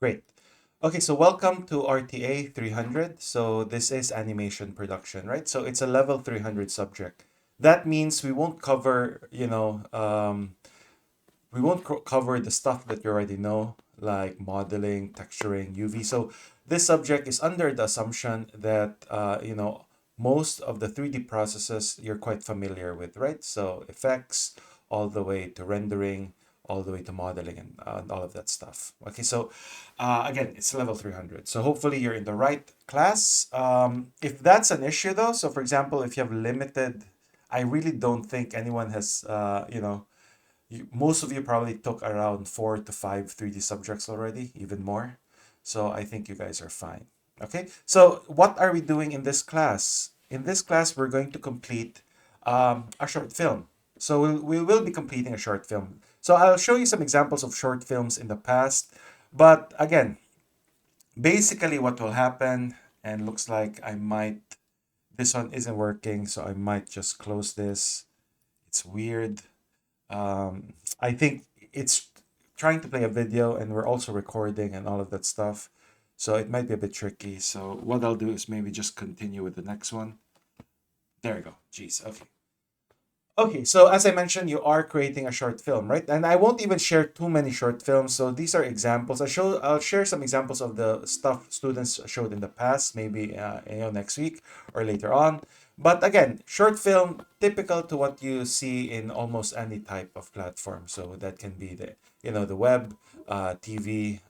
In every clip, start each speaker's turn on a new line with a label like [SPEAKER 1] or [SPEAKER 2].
[SPEAKER 1] Great. Okay, so welcome to RTA 300. So this is animation production, right? So it's a level 300 subject. That means we won't cover, we won't cover the stuff that you already know, like modeling, texturing, UV. So this subject is under the assumption that, most of the 3D processes you're quite familiar with, right? So effects, all the way to rendering, all the way to modeling and all of that stuff. Okay, so again, it's level 300. So hopefully you're in the right class. If that's an issue though, so for example, if you have limited, I really don't think anyone has, most of you probably took around 4 to 5 3D subjects already, even more. So I think you guys are fine. Okay, so what are we doing in this class? In this class, we're going to complete a short film. So we will be completing a short film. So I'll show you some examples of short films in the past. But again, basically what will happen, and looks like this one isn't working, so I might just close this. It's weird. I think it's trying to play a video and we're also recording and all of that stuff. So it might be a bit tricky. So what I'll do is maybe just continue with the next one. There we go. Jeez. Okay. Okay, so as I mentioned, you are creating a short film, right? And I won't even share too many short films. So these are examples. I'll share some examples of the stuff students showed in the past, maybe next week or later on. But again, short film, typical to what you see in almost any type of platform. So that can be the web, TV,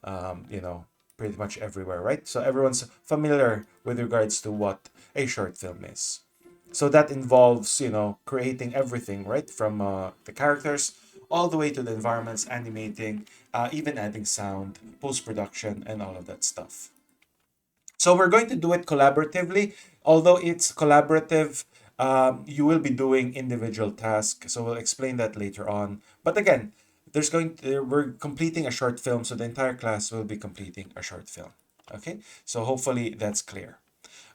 [SPEAKER 1] pretty much everywhere, right? So everyone's familiar with regards to what a short film is. So that involves, creating everything, right? From the characters all the way to the environments, animating, even adding sound, post-production, and all of that stuff. So we're going to do it collaboratively. Although it's collaborative, you will be doing individual tasks. So we'll explain that later on. But again, we're completing a short film, so the entire class will be completing a short film. Okay, so hopefully that's clear.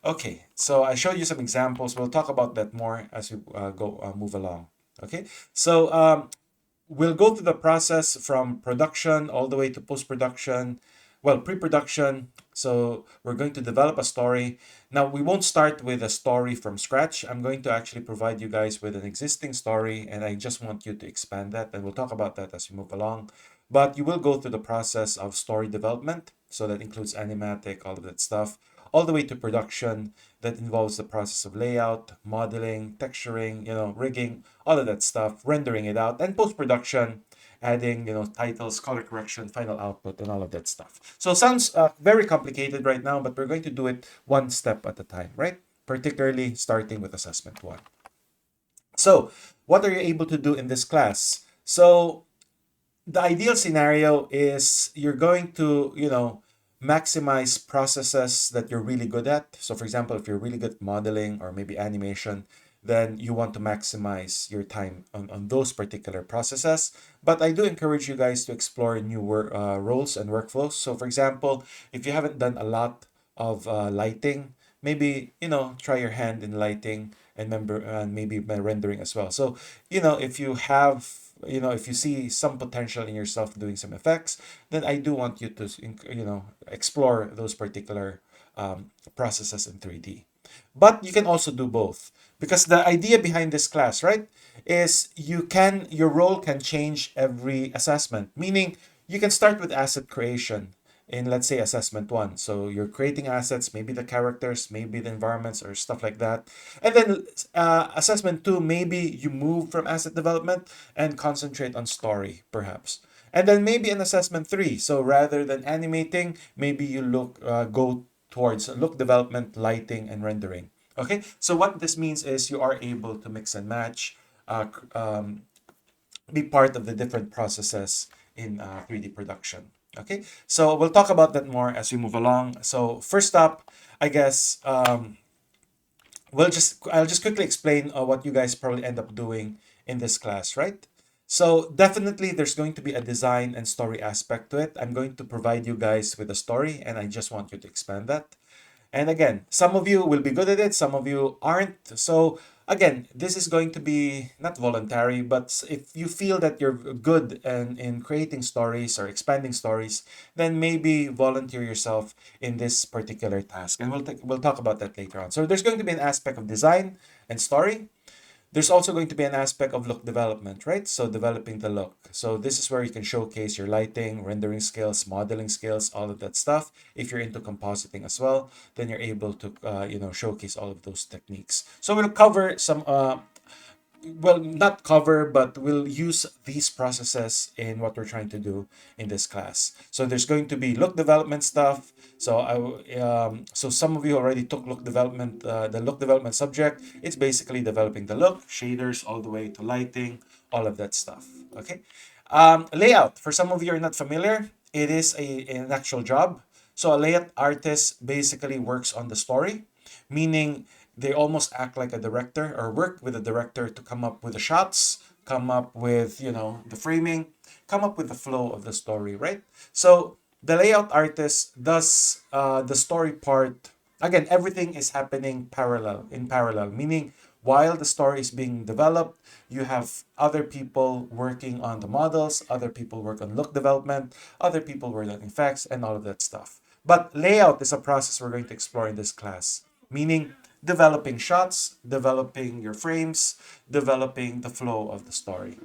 [SPEAKER 1] Okay, so I showed you some examples. We'll talk about that more as we move along. Okay, so we'll go through the process from production all the way to post-production, well, pre-production. So we're going to develop a story. Now, we won't start with a story from scratch. I'm going to actually provide you guys with an existing story, and I just want you to expand that, and we'll talk about that as we move along. But you will go through the process of story development. So that includes animatic, all of that stuff, all the way to production. That involves the process of layout, modeling, texturing, rigging, all of that stuff, rendering it out, and post-production, adding, titles, color correction, final output, and all of that stuff. So it sounds very complicated right now, but we're going to do it one step at a time, right? Particularly starting with assessment one. So what are you able to do in this class? So the ideal scenario is you're going to, maximize processes that you're really good at. So for example, if you're really good at modeling or maybe animation, then you want to maximize your time on those particular processes. But I do encourage you guys to explore new roles and workflows. So for example, if you haven't done a lot of lighting, maybe, try your hand in lighting and maybe by rendering as well. So, if you have, if you see some potential in yourself doing some effects, then I do want you to, explore those particular processes in 3D. But you can also do both, because the idea behind this class, right, is your role can change every assessment, meaning you can start with asset creation in, let's say, assessment one. So you're creating assets, maybe the characters, maybe the environments or stuff like that. And then assessment two, maybe you move from asset development and concentrate on story, perhaps. And then maybe in assessment three, so rather than animating, maybe you go towards look development, lighting, and rendering. Okay, so what this means is you are able to mix and match, be part of the different processes in 3D production. Okay, so we'll talk about that more as we move along. So first up, I guess I'll just quickly explain what you guys probably end up doing in this class, right? So definitely there's going to be a design and story aspect to it. I'm going to provide you guys with a story, and I just want you to expand that. And again, some of you will be good at it, some of you aren't. So again, this is going to be not voluntary, but if you feel that you're good in creating stories or expanding stories, then maybe volunteer yourself in this particular task. And we'll talk about that later on. So there's going to be an aspect of design and story. There's also going to be an aspect of look development, right? So developing the look. So this is where you can showcase your lighting, rendering skills, modeling skills, all of that stuff. If you're into compositing as well, then you're able to, showcase all of those techniques. So we'll cover some well, not cover, but we'll use these processes in what we're trying to do in this class. So there's going to be look development stuff. So so some of you already took look development, the look development subject. It's basically developing the look, shaders, all the way to lighting, all of that stuff. Okay. Layout. For some of you are not familiar, it is an actual job. So a layout artist basically works on the story, meaning they almost act like a director or work with a director to come up with the shots, come up with, the framing, come up with the flow of the story, right? So the layout artist does the story part. Again, everything is happening in parallel, meaning while the story is being developed, you have other people working on the models, other people work on look development, other people work on effects, and all of that stuff. But layout is a process we're going to explore in this class, meaning developing shots, developing your frames, developing the flow of the story.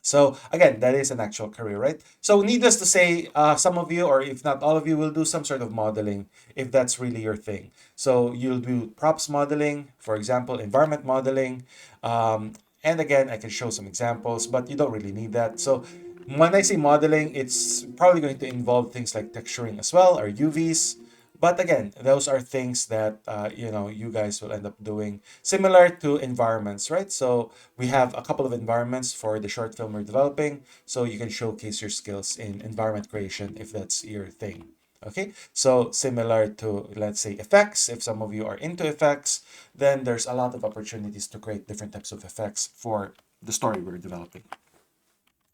[SPEAKER 1] So again, that is an actual career, right? So needless to say, some of you, or if not all of you, will do some sort of modeling if that's really your thing. So you'll do props modeling, for example, environment modeling. And again, I can show some examples, but you don't really need that. So when I say modeling, it's probably going to involve things like texturing as well, or UVs. But again, those are things that you guys will end up doing, similar to environments, right? So we have a couple of environments for the short film we're developing, so you can showcase your skills in environment creation if that's your thing. Okay, so similar to, let's say, effects. If some of you are into effects, then there's a lot of opportunities to create different types of effects for the story we're developing.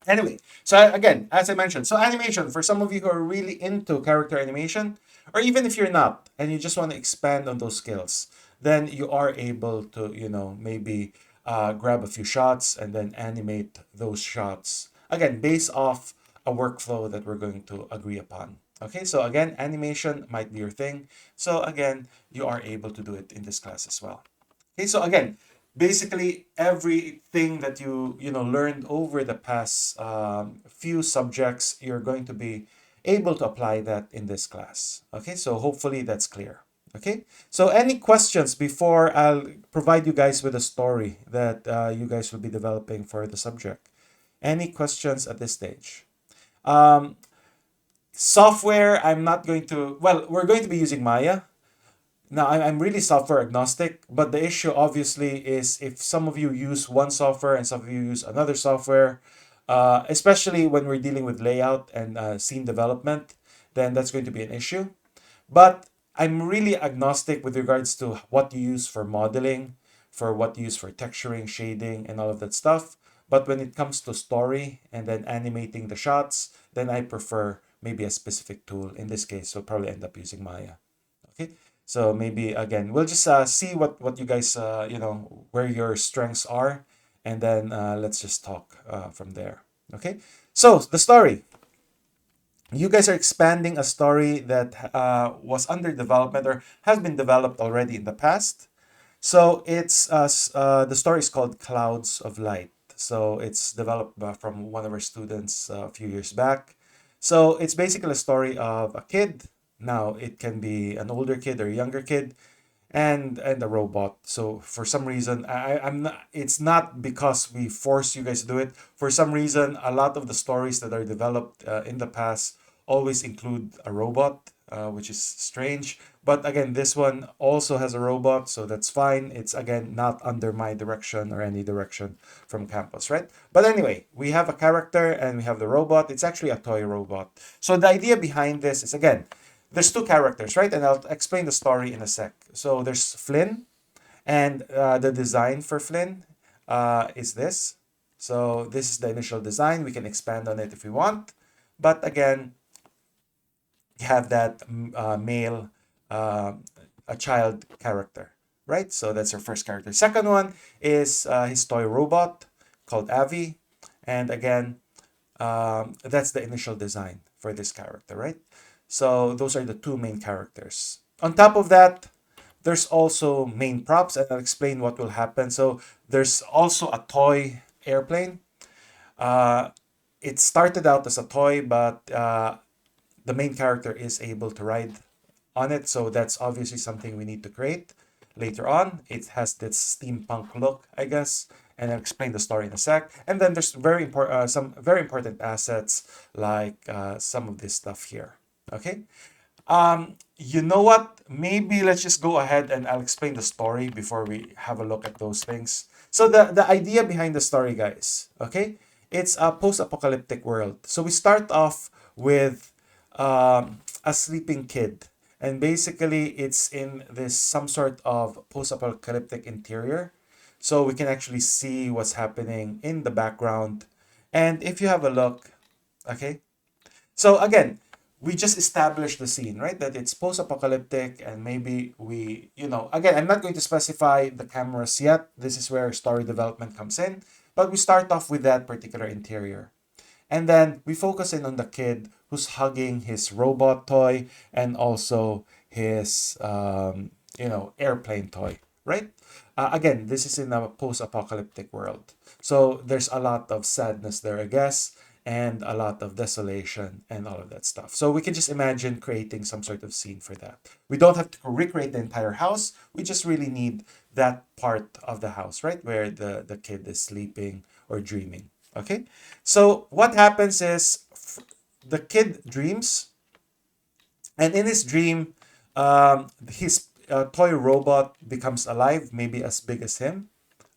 [SPEAKER 1] Anyway, so again, as I mentioned, so animation, for some of you who are really into character animation, or even if you're not and you just want to expand on those skills, then you are able to, maybe grab a few shots and then animate those shots. Again, based off a workflow that we're going to agree upon. Okay, so again, animation might be your thing. So again, you are able to do it in this class as well. Okay, so again, basically everything that you learned over the past few subjects, you're going to be able to apply that in this class. Okay, so hopefully that's clear. Okay, so any questions before I'll provide you guys with a story that you guys will be developing for the subject? Any questions at this stage? um, Software, I'm not going to, well, we're going to be using Maya. Now, I'm really software agnostic, but the issue obviously is if some of you use one software and some of you use another software, especially when we're dealing with layout and scene development, then that's going to be an issue. But I'm really agnostic with regards to what you use for modeling, for what you use for texturing, shading, and all of that stuff. But when it comes to story and then animating the shots, then I prefer maybe a specific tool. In this case, we'll probably end up using Maya. Okay, so maybe again, we'll just see what you guys where your strengths are, and then let's just talk from there. Okay, so the story. You guys are expanding a story that was under development or has been developed already in the past. So it's the story is called Clouds of Light. So it's developed from one of our students a few years back. So it's basically a story of a kid. Now it can be an older kid or a younger kid, and a robot. So for some reason, I'm not. It's not because we force you guys to do it. For some reason, a lot of the stories that are developed in the past always include a robot, which is strange. But again, this one also has a robot, so that's fine. It's again not under my direction or any direction from campus, right? But anyway, we have a character and we have the robot. It's actually a toy robot. So the idea behind this is, again, there's two characters, right? And I'll explain the story in a sec. So there's Flynn, and the design for Flynn is this. So this is the initial design. We can expand on it if we want. But again, you have that male um, a child character, right? So that's our first character. Second one is his toy robot called Avi. And again, that's the initial design for this character, right? So those are the two main characters. On top of that, there's also main props, and I'll explain what will happen. So there's also a toy airplane. Uh, it started out as a toy, but the main character is able to ride on it. So that's obviously something we need to create later on. It has this steampunk look, I guess, and I'll explain the story in a sec. And then there's some very important assets like some of this stuff here. Okay. You know what? Maybe let's just go ahead and I'll explain the story before we have a look at those things. So the idea behind the story, guys, okay? It's a post-apocalyptic world. So we start off with a sleeping kid. And basically it's in this some sort of post-apocalyptic interior. So we can actually see what's happening in the background. And if you have a look, okay, so again, we just established the scene, right? That it's post-apocalyptic and maybe we, again, I'm not going to specify the cameras yet. This is where story development comes in. But we start off with that particular interior. And then we focus in on the kid who's hugging his robot toy and also his, airplane toy, right? Again, this is in a post-apocalyptic world. So there's a lot of sadness there, I guess, and a lot of desolation and all of that stuff. So we can just imagine creating some sort of scene for that. We don't have to recreate the entire house. We just really need that part of the house, right? Where the kid is sleeping or dreaming. Okay? So what happens is the kid dreams, and in his dream, his toy robot becomes alive, maybe as big as him.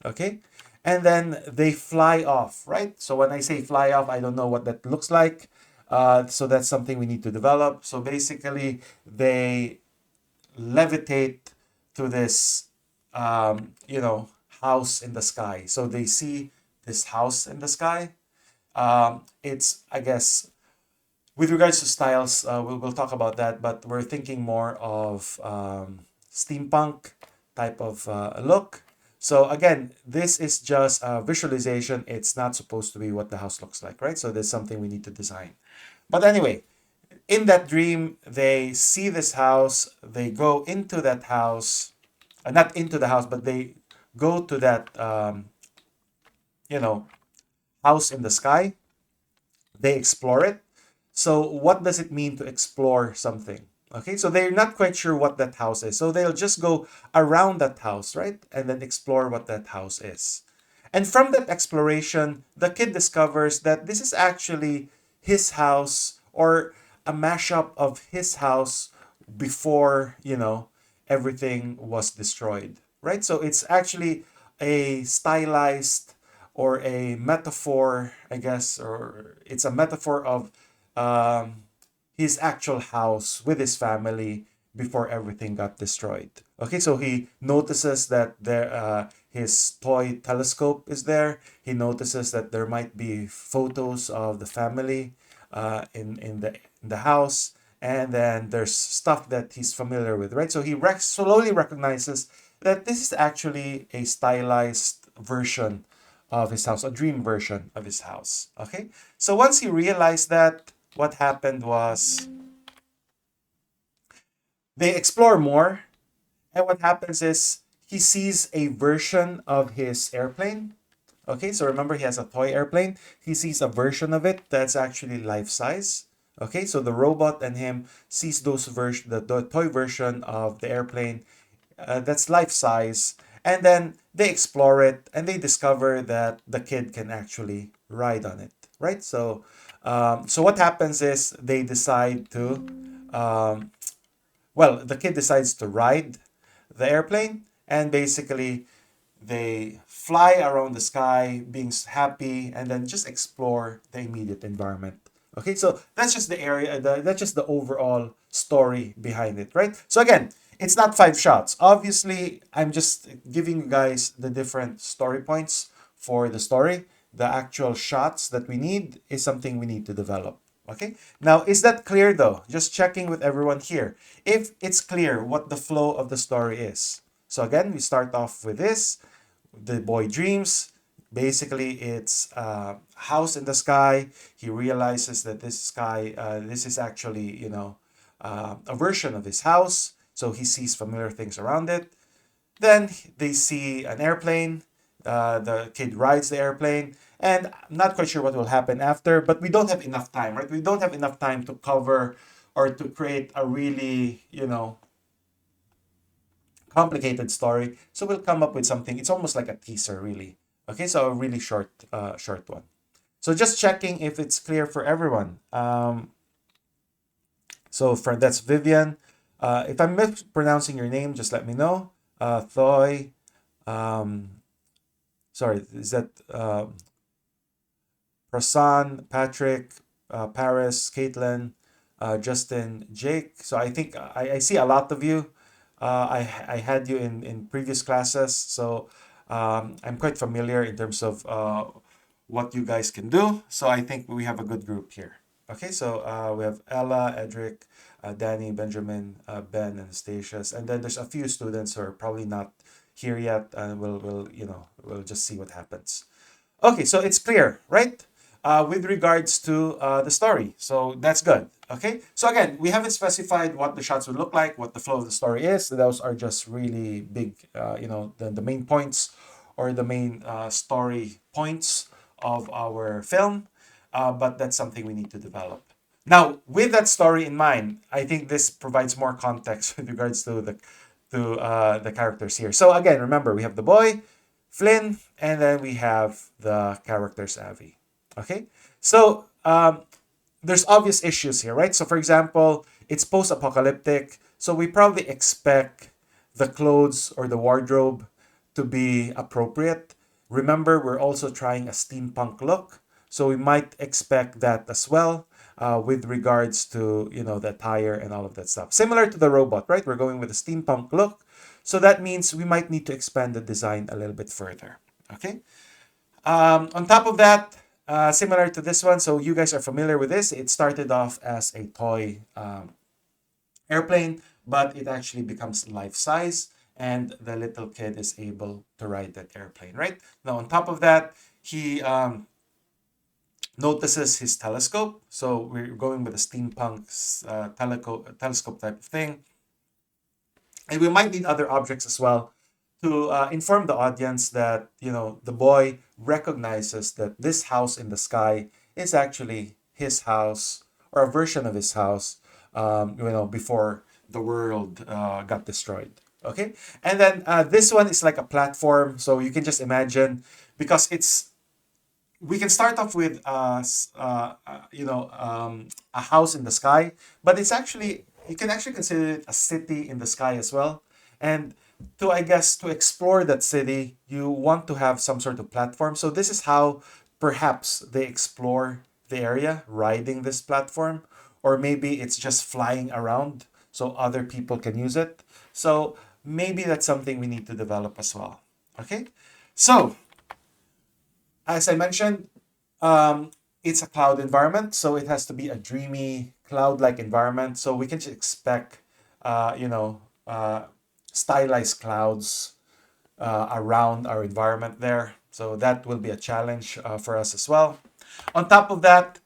[SPEAKER 1] Okay? And then they fly off, right? So when I say fly off, I don't know what that looks like. So that's something we need to develop. So basically, they levitate to this, house in the sky. So they see this house in the sky. It's, I guess, with regards to styles, we'll talk about that, but we're thinking more of steampunk type of look. So again, this is just a visualization. It's not supposed to be what the house looks like, right? So there's something we need to design. But anyway, in that dream, they see this house. They go into that house, not into the house, but they go to that, you know, house in the sky. They explore it. So what does it mean to explore something? Okay, so they're not quite sure what that house is. So they'll just go around that house, right? And then explore what that house is. And from that exploration, the kid discovers that this is actually his house or a mashup of his house before, everything was destroyed, right? So it's actually a stylized or a metaphor, I guess, or it's a metaphor of um, his actual house with his family before everything got destroyed. Okay, so he notices that his toy telescope is there. He notices that there might be photos of the family in the house, and then there's stuff that he's familiar with, right? So he slowly recognizes that this is actually a stylized version of his house, a dream version of his house. Okay, so once he realized that, what happened was they explore more, and what happens is he sees a version of his airplane. Okay, so remember he has a toy airplane. He sees a version of it that's actually life size. Okay, so the robot and him sees the toy version of the airplane that's life size, and then they explore it and they discover that the kid can actually ride on it, right? So what happens is they decide to um, the kid decides to ride the airplane, and basically they fly around the sky being happy and then just explore the immediate environment. Okay, so that's just the area, that's just the overall story behind it, right? So again, it's not 5 shots. Obviously, I'm just giving you guys the different story points for the story. The actual shots that we need is something we need to develop. Okay, now is that clear though? Just checking with everyone here. If it's clear what the flow of the story is. So again, we start off with this. The boy dreams. Basically, it's a house in the sky. He realizes that this sky, this is actually, a version of his house. So he sees familiar things around it. Then they see an airplane. The kid rides the airplane, and I'm not quite sure what will happen after. But we don't have enough time, right? We don't have enough time to cover or to create a really, complicated story. So we'll come up with something. It's almost like a teaser, really. Okay, so a really short one. So just checking if it's clear for everyone. So for that's Vivian. If I'm mispronouncing your name, just let me know. Thoy. Um, sorry, is that Prasan, Patrick, Paris, Caitlin, Justin, Jake. So I think I see a lot of you. I had you in previous classes, so I'm quite familiar in terms of what you guys can do. So I think we have a good group here. Okay, so we have Ella, Edric, Danny, Benjamin, Ben, and Stasius, and then there's a few students who are probably not here yet, and we'll just see what happens. Okay, so it's clear, right? With regards to the story. So that's good. Okay, so again, we haven't specified what the shots would look like, what the flow of the story is. Those are just really big, the main points or the main story points of our film. But that's something we need to develop. Now, with that story in mind, I think this provides more context with regards to the characters here. So again, remember we have the boy, Flynn, and then we have the characters Avi. Okay, so there's obvious issues here, right? So for example, it's post-apocalyptic, so we probably expect the clothes or the wardrobe to be appropriate. Remember, we're also trying a steampunk look, so we might expect that as well with regards to the attire and all of that stuff. Similar to the robot, right? We're going with a steampunk look, so that means we might need to expand the design a little bit further. Okay. On top of that, similar to this one, so you guys are familiar with this. It started off as a toy airplane, but it actually becomes life size, and the little kid is able to ride that airplane, right? Now, on top of that, he notices his telescope. So we're going with a steampunk telescope type of thing. And we might need other objects as well to inform the audience that the boy recognizes that this house in the sky is actually his house or a version of his house before the world got destroyed. Okay, and then this one is like a platform, so you can just imagine, because we can start off with a house in the sky, but it's actually, you can actually consider it a city in the sky as well. And to, I guess, to explore that city, you want to have some sort of platform. So this is how perhaps they explore the area, riding this platform, or maybe it's just flying around so other people can use it. So maybe that's something we need to develop as well. Okay, so as I mentioned, it's a cloud environment, so it has to be a dreamy cloud-like environment. So we can just expect, stylized clouds around our environment there. So that will be a challenge for us as well. On top of that,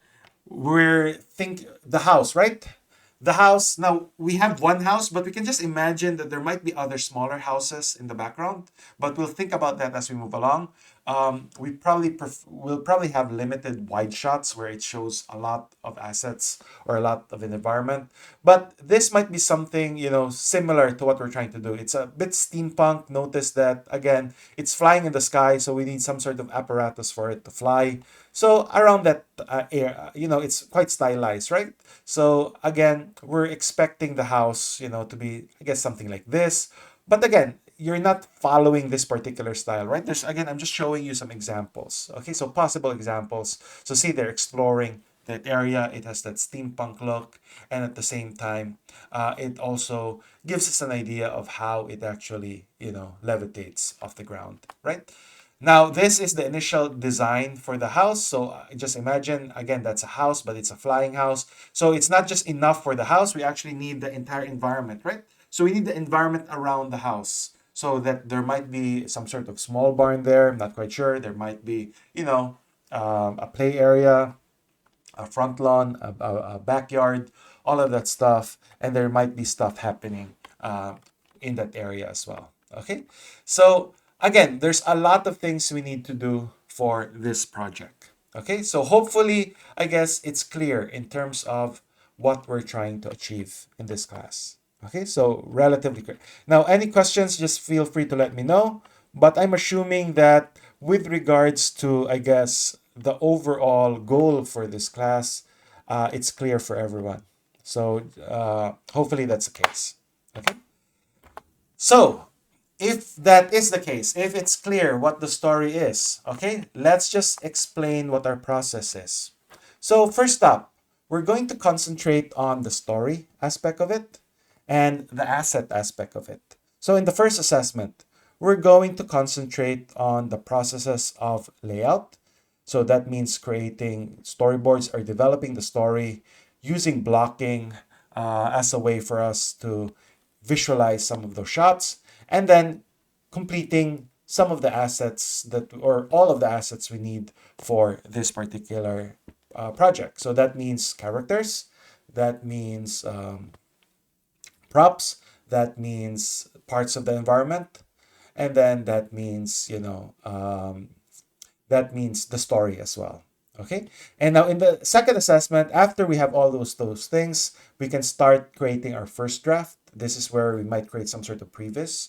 [SPEAKER 1] we're think the house, right? The house. Now we have one house, but we can just imagine that there might be other smaller houses in the background. But we'll think about that as we move along. We'll probably have limited wide shots where it shows a lot of assets or a lot of an environment. But this might be something similar to what we're trying to do. It's a bit steampunk. Notice that again, it's flying in the sky, so we need some sort of apparatus for it to fly. So around that air, it's quite stylized, right? So again, we're expecting the house, to be, I guess, something like this. But again, you're not following this particular style, right? Again, I'm just showing you some examples. Okay, so possible examples. So see, they're exploring that area. It has that steampunk look, and at the same time, it also gives us an idea of how it actually, levitates off the ground, right? Now, this is the initial design for the house. So just imagine, again, that's a house, but it's a flying house. So it's not just enough for the house. We actually need the entire environment, right? So we need the environment around the house so that there might be some sort of small barn there. I'm not quite sure. There might be, a play area, a front lawn, a backyard, all of that stuff. And there might be stuff happening in that area as well. Okay. So again, there's a lot of things we need to do for this project. Okay. So hopefully, I guess it's clear in terms of what we're trying to achieve in this class. Okay. So relatively clear. Now, any questions, just feel free to let me know. But I'm assuming that with regards to, I guess, the overall goal for this class, it's clear for everyone. So hopefully that's the case. Okay. So if that is the case, if it's clear what the story is, okay, let's just explain what our process is. So first up, we're going to concentrate on the story aspect of it and the asset aspect of it. So in the first assessment, we're going to concentrate on the processes of layout. So that means creating storyboards or developing the story using blocking as a way for us to visualize some of those shots, and then completing some of the assets that, or all of the assets we need for this particular project. So that means characters, that means props, that means parts of the environment, and then that means, that means the story as well. Okay. And now in the second assessment, after we have all those things, we can start creating our first draft. This is where we might create some sort of previs.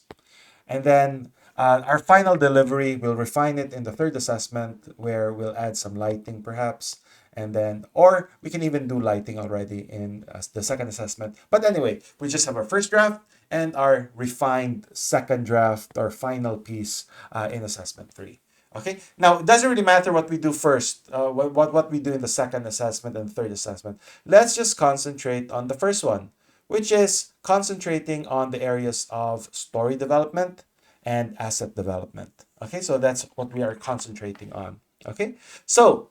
[SPEAKER 1] And then our final delivery, we'll refine it in the third assessment where we'll add some lighting perhaps. And then, or we can even do lighting already in the second assessment. But anyway, we just have our first draft and our refined second draft, our final piece in assessment 3. Okay. Now it doesn't really matter what we do first, what we do in the second assessment and third assessment. Let's just concentrate on the first one, which is concentrating on the areas of story development and asset development. Okay, so that's what we are concentrating on. Okay, so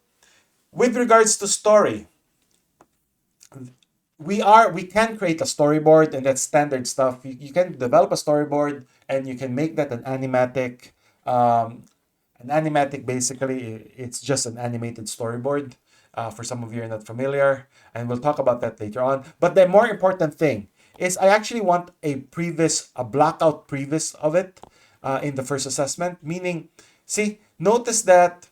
[SPEAKER 1] with regards to story, we can create a storyboard, and that's standard stuff. You can develop a storyboard and you can make that an animatic. An animatic, basically, it's just an animated storyboard. For some of you who are not familiar, and we'll talk about that later on. But the more important thing is I actually want a blackout previs of it in the first assessment. Meaning, see, notice that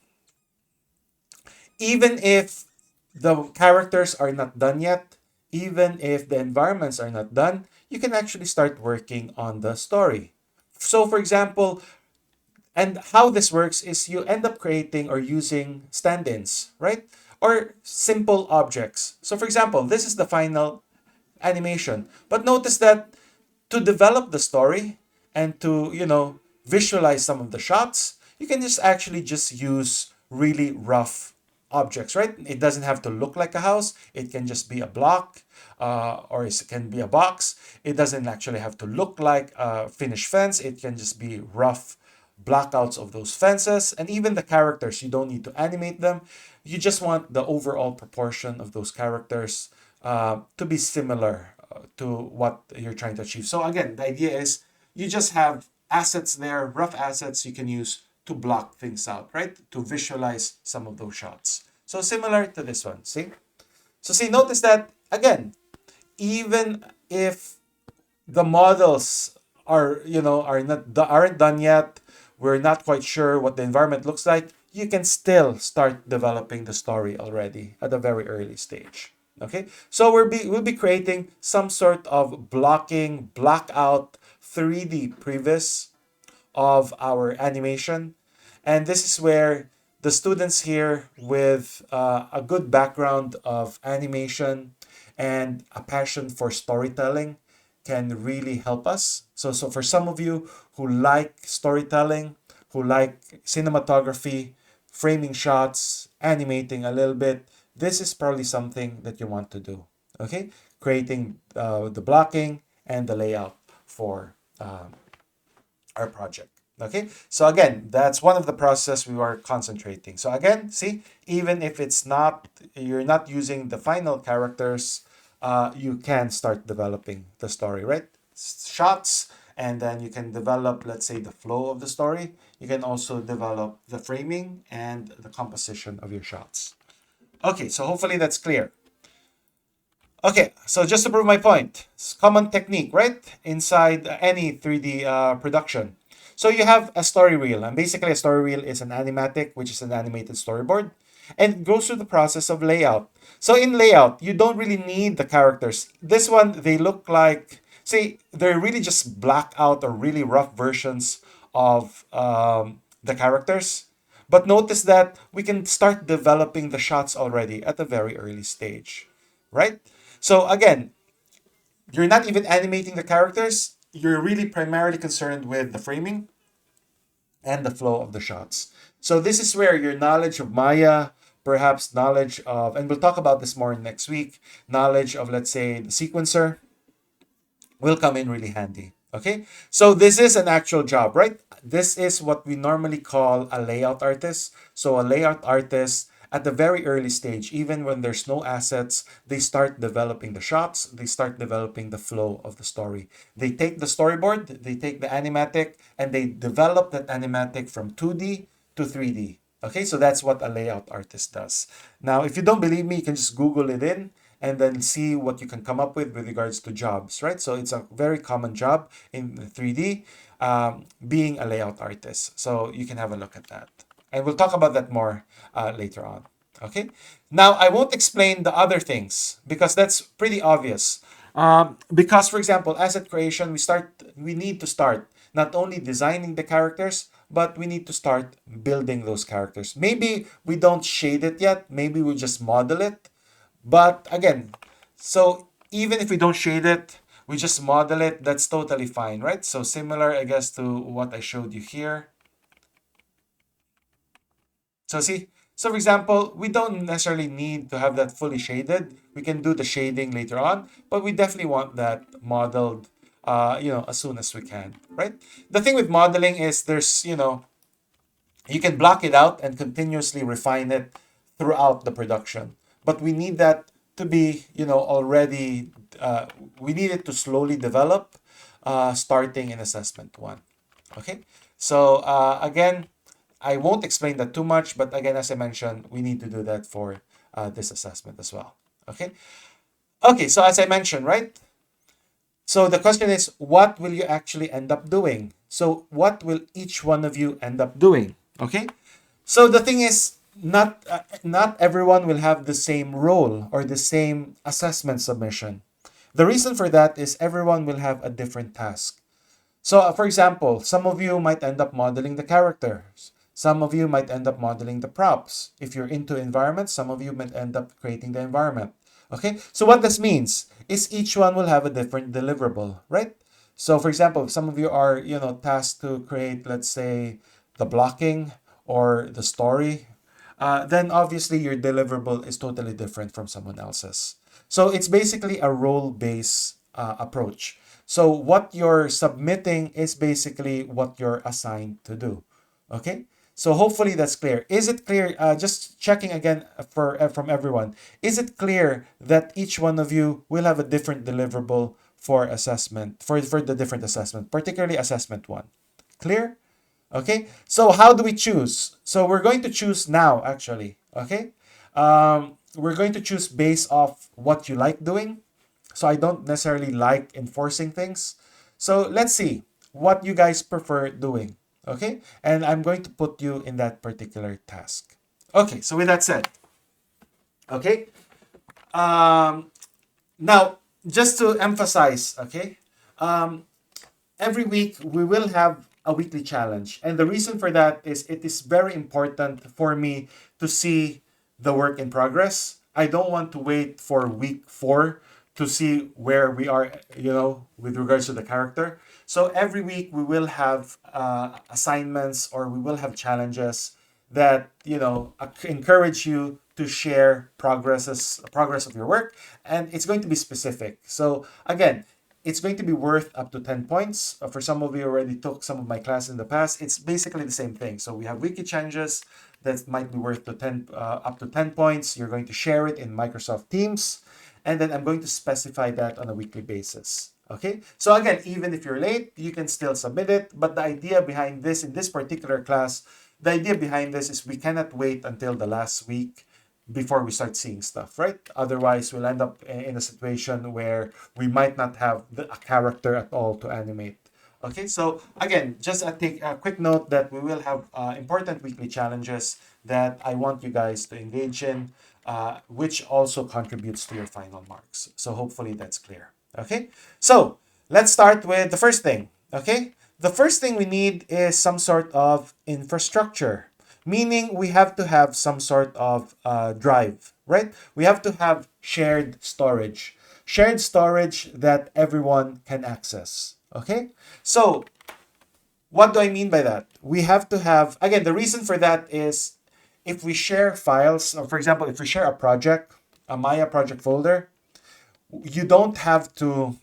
[SPEAKER 1] even if the characters are not done yet, even if the environments are not done, you can actually start working on the story. So, for example, and how this works is you end up creating or using stand-ins, right? Or simple objects. So for example, this is the final animation. But notice that to develop the story and to, visualize some of the shots, you can just actually just use really rough objects, right? It doesn't have to look like a house. It can just be a block or it can be a box. It doesn't actually have to look like a finished fence. It can just be rough blackouts of those fences, and even the characters, you don't need to animate them. You just want the overall proportion of those characters to be similar to what you're trying to achieve. So again, the idea is you just have assets there, rough assets you can use to block things out, right? To visualize some of those shots. So similar to this one, see? So see, notice that again, even if the models aren't done yet, we're not quite sure what the environment looks like, you can still start developing the story already at a very early stage. Okay, so we'll be creating some sort of blackout 3D previs of our animation, and this is where the students here with a good background of animation and a passion for storytelling can really help us. So for some of you who like storytelling, who like cinematography, framing shots, animating a little bit, this is probably something that you want to do. Okay, creating the blocking and the layout for our project. Okay, so again, that's one of the process we are concentrating. So again, see, even if it's not, you're not using the final characters, you can start developing the story, right? Shots, and then you can develop, let's say, the flow of the story. You can also develop the framing and the composition of your shots. Okay, so hopefully that's clear. Okay, so just to prove my point, it's common technique, right? Inside any 3D production. So you have a story reel, and basically a story reel is an animatic, which is an animated storyboard, and it goes through the process of layout. So in layout, you don't really need the characters. This one, they look like, see, they're really just black out or really rough versions of the characters. But notice that we can start developing the shots already at a very early stage, right? So again, you're not even animating the characters. You're really primarily concerned with the framing and the flow of the shots. So this is where your knowledge of Maya, perhaps knowledge of, and we'll talk about this more next week, knowledge of, let's say, the sequencer, will come in really handy. Okay, so this is an actual job, right? This is what we normally call a layout artist. So a layout artist at the very early stage, even when there's no assets, they start developing the shots, they start developing the flow of the story. They take the storyboard, they take the animatic, and they develop that animatic from 2D to 3D. Okay, so that's what a layout artist does. Now, if you don't believe me, you can just Google it in and then see what you can come up with regards to jobs, right? So it's a very common job in 3D, being a layout artist. So you can have a look at that. And we'll talk about that more later on. Okay. Now, I won't explain the other things because that's pretty obvious. Because, for example, asset creation, we need to start not only designing the characters, but we need to start building those characters. Maybe we don't shade it yet. Maybe we just model it. But again, so even if we don't shade it, we just model it, that's totally fine, right? So similar, I guess, to what I showed you here. So see, so for example, we don't necessarily need to have that fully shaded. We can do the shading later on, but we definitely want that modeled, as soon as we can, right? The thing with modeling is you can block it out and continuously refine it throughout the production. But we need that to be, already, we need it to slowly develop, starting in assessment one. Okay. So again, I won't explain that too much, but again, as I mentioned, we need to do that for this assessment as well. Okay. Okay. So as I mentioned, right? So the question is, what will you actually end up doing? So what will each one of you end up doing? Okay. So the thing is, not everyone will have the same role or the same assessment submission. The reason for that is everyone will have a different task. So, for example, some of you might end up modeling the characters. Some of you might end up modeling the props. If you're into environment, some of you might end up creating the environment. Okay, so what this means is each one will have a different deliverable, right? So, for example, if some of you are, tasked to create, let's say, the blocking or the story, then obviously your deliverable is totally different from someone else's. So it's basically a role-based approach. So what you're submitting is basically what you're assigned to do. Okay? So hopefully that's clear. Is it clear? Just checking again from everyone. Is it clear that each one of you will have a different deliverable for assessment, for the different assessment, particularly assessment one? Clear? Okay, so how do we choose? So we're going to choose now, actually. Okay, we're going to choose based off what you like doing. So I don't necessarily like enforcing things. So let's see what you guys prefer doing. Okay, and I'm going to put you in that particular task. Okay, so with that said, okay, now just to emphasize, okay, every week we will have a weekly challenge. And the reason for that is it is very important for me to see the work in progress. I don't want to wait for week 4 to see where we are, with regards to the character. So every week we will have assignments or we will have challenges that, encourage you to share progress of your work. And it's going to be specific. So again, it's going to be worth up to 10 points. For some of you already took some of my class in the past, it's basically the same thing. So we have weekly challenges that might be worth to 10, up to 10 points. You're going to share it in Microsoft Teams, and then I'm going to specify that on a weekly basis. Okay, so again, even if you're late, you can still submit it. But the idea behind this, in this particular class, the idea behind this is we cannot wait until the last week before we start seeing stuff, right? Otherwise, we'll end up in a situation where we might not have a character at all to animate. Okay, so again, just take a quick note that we will have important weekly challenges that I want you guys to engage in, which also contributes to your final marks. So hopefully that's clear. Okay, so let's start with the first thing. Okay, the first thing we need is some sort of infrastructure, meaning we have to have some sort of drive, right? We have to have shared storage that everyone can access. Okay, so what do I mean by that? We have to have, again, the reason for that is if we share files, or for example, if we share a project, a Maya project folder, you don't have to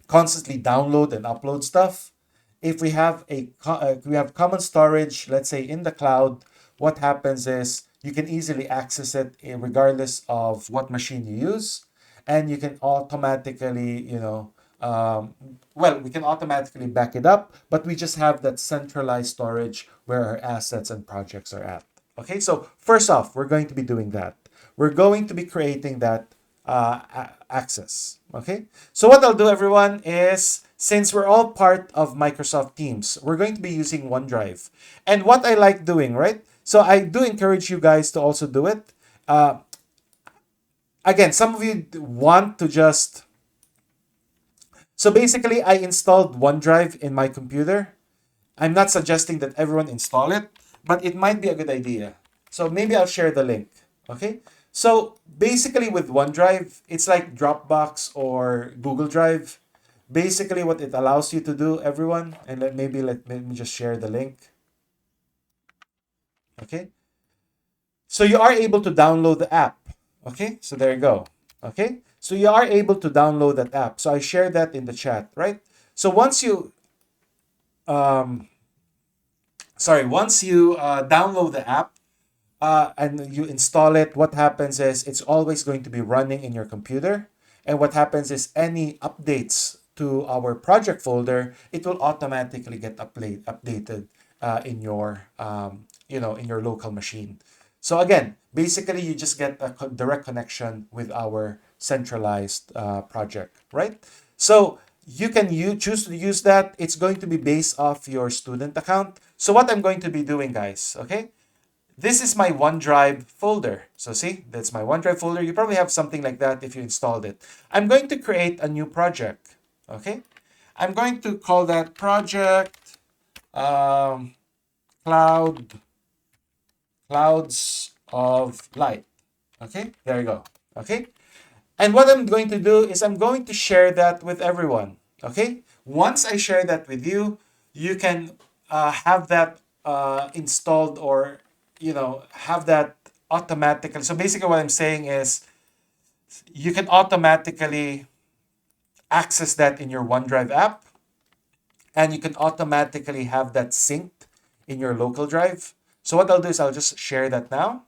[SPEAKER 1] constantly download and upload stuff. If we have we have common storage, let's say in the cloud, what happens is you can easily access it regardless of what machine you use, and you can automatically, we can automatically back it up, but we just have that centralized storage where our assets and projects are at. Okay, so first off, we're going to be doing that. We're going to be creating that access. Okay, so what I'll do, everyone, is since we're all part of Microsoft Teams, we're going to be using OneDrive. And what I like doing, right? So I do encourage you guys to also do it. Again, some of you want to just... So basically, I installed OneDrive in my computer. I'm not suggesting that everyone install it, but it might be a good idea. So maybe I'll share the link. Okay, so basically with OneDrive, it's like Dropbox or Google Drive. Basically what it allows you to do, everyone, and let me just share the link. Okay, so you are able to download the app. Okay, so there you go. Okay, so you are able to download that app. So I shared that in the chat, right? So once you download the app, and you install it, what happens is it's always going to be running in your computer. And what happens is any updates to our project folder, it will automatically get updated in your in your local machine. So again, basically you just get a direct connection with our centralized project, right? So you can choose to use that. It's going to be based off your student account. So what I'm going to be doing, guys, okay? This is my OneDrive folder. So see, that's my OneDrive folder. You probably have something like that if you installed it. I'm going to create a new project. Okay, I'm going to call that project clouds of light. Okay, there you go. Okay, and what I'm going to do is I'm going to share that with everyone. Okay, once I share that with you, you can have that installed, or have that automatically. So basically what I'm saying is you can automatically access that in your OneDrive app, and you can automatically have that synced in your local drive. So what I'll do is I'll just share that now.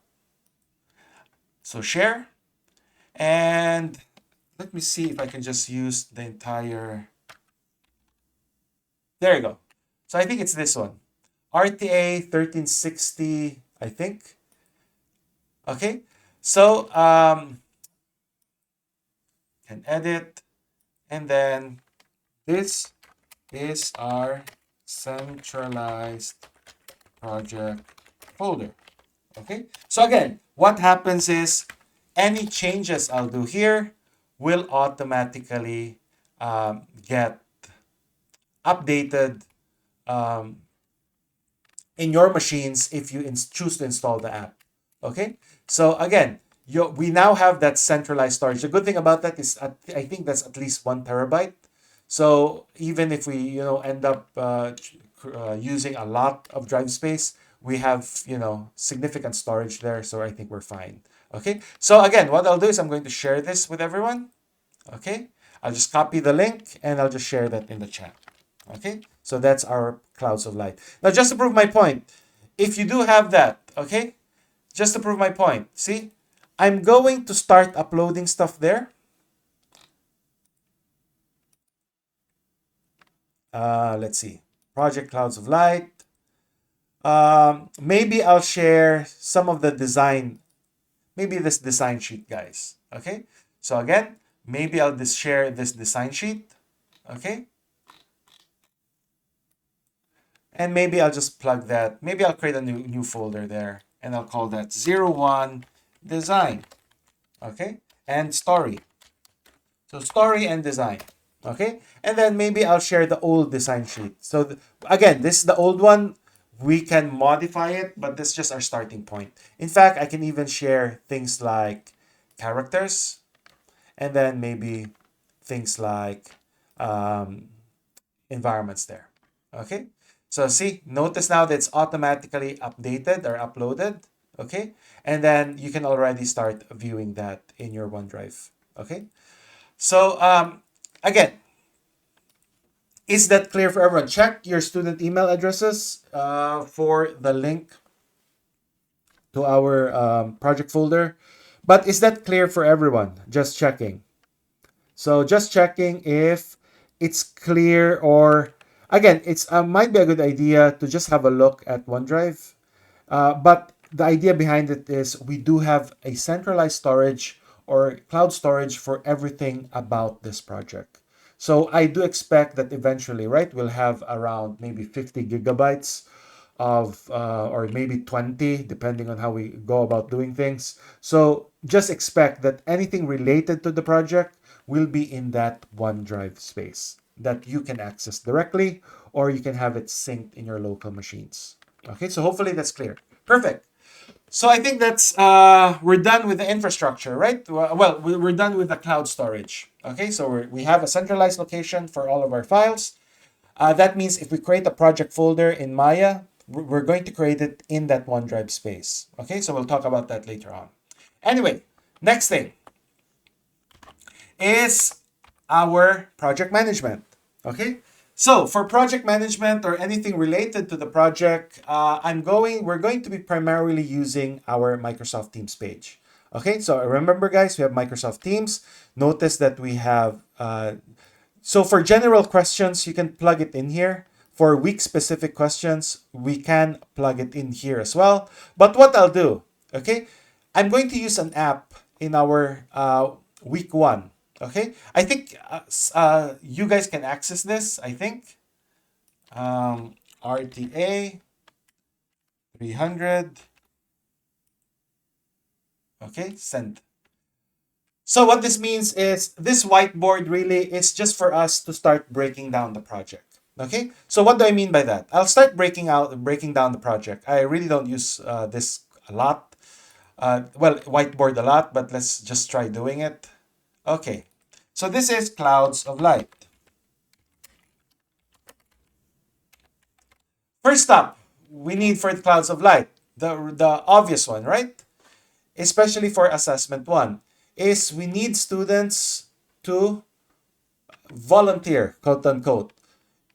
[SPEAKER 1] So share, and let me see if I can just use the entire... There you go. So I think it's this one. RTA300, I think. Okay, so can edit, and then this is our centralized project folder. Okay, so again, what happens is any changes I'll do here will automatically get updated in your machines if you choose to install the app. Okay, so again, we now have that centralized storage. The good thing about that is I think that's at least 1 terabyte. So even if we end up using a lot of drive space, we have significant storage there. So I think we're fine. Okay, so again, what I'll do is I'm going to share this with everyone. Okay, I'll just copy the link and I'll just share that in the chat. Okay, so that's our clouds of light. Now, just to prove my point, if you do have that, okay, just to prove my point, see, I'm going to start uploading stuff there. Let's see, project clouds of light. Maybe I'll share some of the design, maybe this design sheet, guys. Okay, so again, maybe I'll just share this design sheet. Okay, and maybe I'll just plug that. Maybe I'll create a new folder there, and I'll call that 01 design. Okay, and story. So story and design. Okay, and then maybe I'll share the old design sheet. So again, this is the old one. We can modify it, but this is just our starting point. In fact, I can even share things like characters, and then maybe things like environments there. Okay, so see, notice now that it's automatically updated or uploaded. Okay, and then you can already start viewing that in your OneDrive. Okay, so again, is that clear for everyone? Check your student email addresses for the link to our project folder. But is that clear for everyone? Just checking. So just checking if it's clear, or again, it's might be a good idea to just have a look at OneDrive. But the idea behind it is we do have a centralized storage or cloud storage for everything about this project. So I do expect that eventually, right, we'll have around maybe 50 gigabytes of, or maybe 20, depending on how we go about doing things. So just expect that anything related to the project will be in that OneDrive space that you can access directly, or you can have it synced in your local machines. Okay, so hopefully that's clear. Perfect. So I think that's we're done with the infrastructure, right? Well, we're done with the cloud storage. Okay, so we have a centralized location for all of our files. That means if we create a project folder in Maya, we're going to create it in that OneDrive space. Okay, so we'll talk about that later on. Anyway, next thing is our project management. Okay, so for project management or anything related to the project, we're going to be primarily using our Microsoft Teams page. Okay, so remember, guys, we have Microsoft Teams. Notice that we have so for general questions, you can plug it in here. For week-specific questions, we can plug it in here as well. But what I'll do, okay, I'm going to use an app in our week one. Okay, I think you guys can access this. I think RTA 300. Okay, send. So what this means is this whiteboard really is just for us to start breaking down the project. Okay, so what do I mean by that? I'll start breaking down the project. I really don't use this a lot. Well, whiteboard a lot, but let's just try doing it. Okay, so this is clouds of light. First up, we need for clouds of light, the obvious one, right? Especially for assessment one, is we need students to volunteer, quote unquote.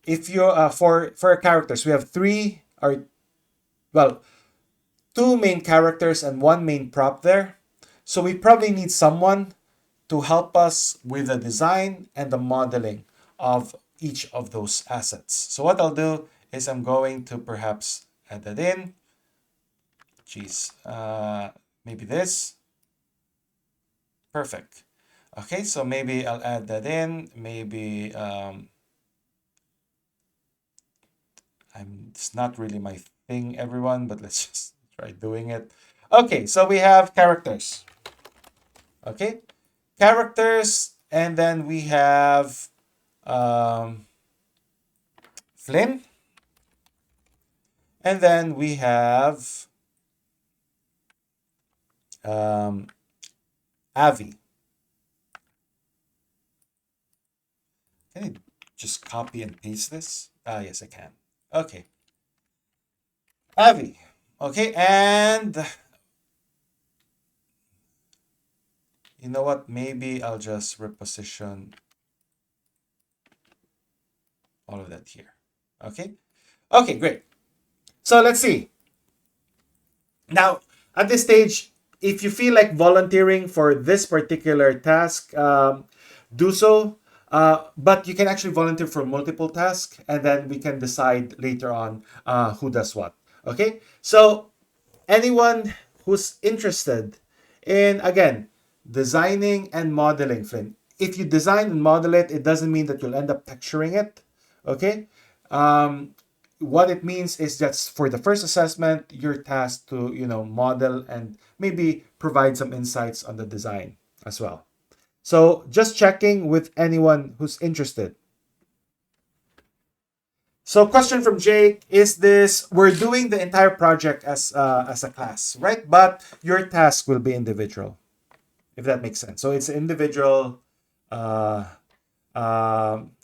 [SPEAKER 1] If you for characters, we have three or well, two main characters and one main prop there. So we probably need someone to help us with the design and the modeling of each of those assets. So what I'll do is I'm going to perhaps add that in. Geez, maybe this. Perfect. Okay, so maybe I'll add that in. Maybe it's not really my thing, everyone, but let's just try doing it. Okay, so we have characters. Okay, characters, and then we have Flynn, and then we have Avi. Can I just copy and paste this? Ah, yes, I can. Okay, Avi. Okay, and you know what? Maybe I'll just reposition all of that here. Okay. Okay, great. So let's see. Now, at this stage, if you feel like volunteering for this particular task, do so. But you can actually volunteer for multiple tasks, and then we can decide later on who does what. Okay? So, anyone who's interested in, again, designing and modeling, Flynn, if you design and model it, it doesn't mean that you'll end up texturing it. Okay? Um, what it means is that for the first assessment, you're tasked to, model and maybe provide some insights on the design as well. So just checking with anyone who's interested. So question from Jake is this: we're doing the entire project as a class, right? But your task will be individual, if that makes sense. So it's individual, uh,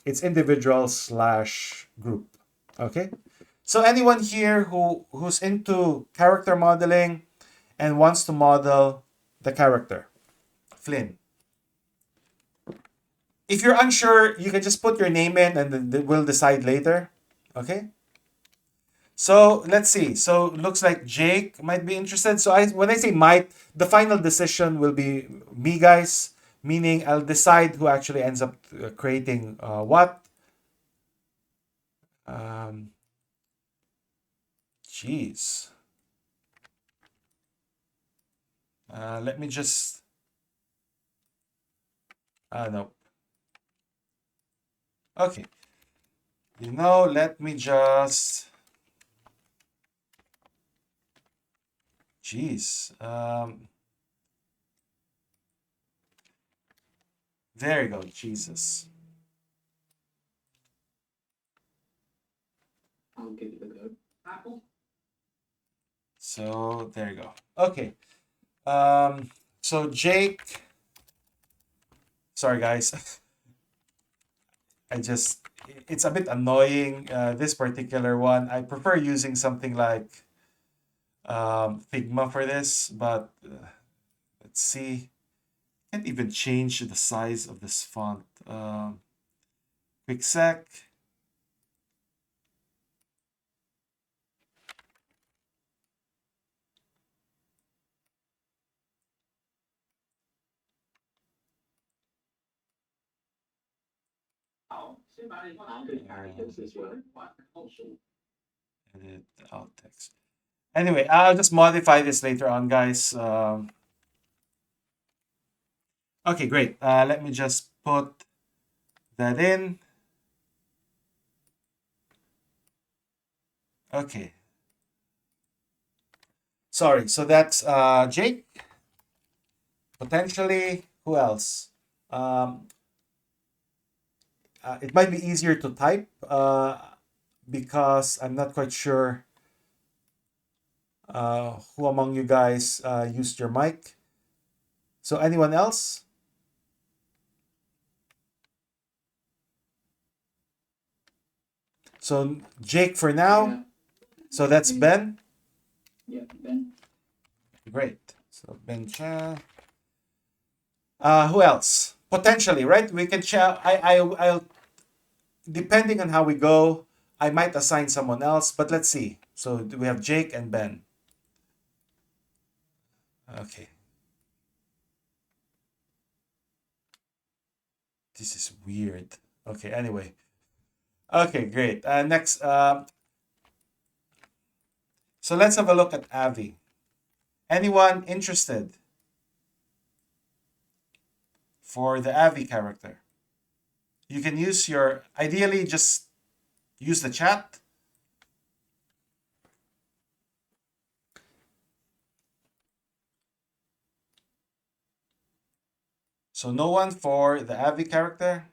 [SPEAKER 1] it's individual slash group. Okay. So anyone here who's into character modeling and wants to model the character, Flynn. If you're unsure, you can just put your name in and then we'll decide later. Okay? So let's see. So looks like Jake might be interested. So when I say might, the final decision will be me, guys. Meaning I'll decide who actually ends up creating what. Um, Jeez. Let me just. No. Okay. Let me just. Jeez. There you go. Jesus. I'll give you the code. Apple. So there you go. Okay. So Jake. Sorry, guys. It's a bit annoying. This particular one, I prefer using something like Figma for this, but let's see. Can't even change the size of this font. Quick sec. Edit alt text. Anyway, I'll just modify this later on, guys. Okay, great. Let me just put that in. Okay. Sorry. So that's Jake. Potentially, who else? Um, it might be easier to type because I'm not quite sure who among you guys used your mic. So anyone else? So Jake for now. Yeah. So that's Ben. Yeah, Ben. Great. So Ben Cha. Who else? Potentially, right? We can chat. I'll depending on how we go, I might assign someone else, but let's see. So we have Jake and Ben. Okay. This is weird. Okay, anyway. Okay, great. Next, so let's have a look at Avi. Anyone interested for the Avi character? You can use ideally just use the chat. So no one for the Avi character.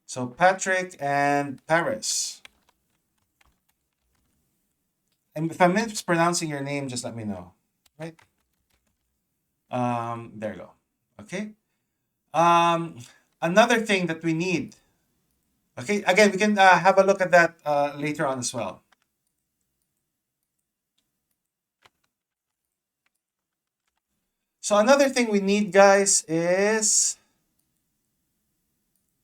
[SPEAKER 1] So Patrick and Paris. And if I'm mispronouncing your name, just let me know. Right? There you go. Okay. Another thing that we need. Okay, again, we can have a look at that later on as well. So another thing we need, guys, is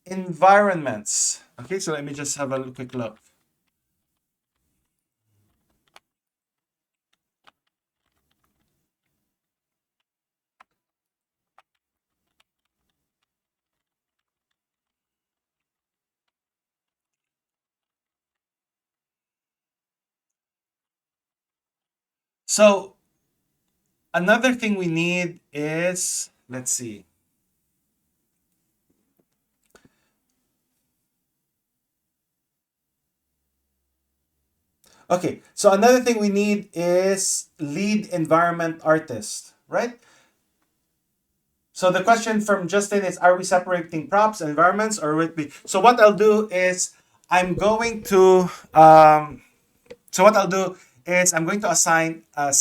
[SPEAKER 1] environments. Okay, so let me just have a quick look. So another thing we need is, let's see. Okay, so another thing we need is lead environment artist, right? So the question from Justin is, are we separating props and environments, or would we? So what I'll do is I'm going to so what I'll do is I'm going to assign a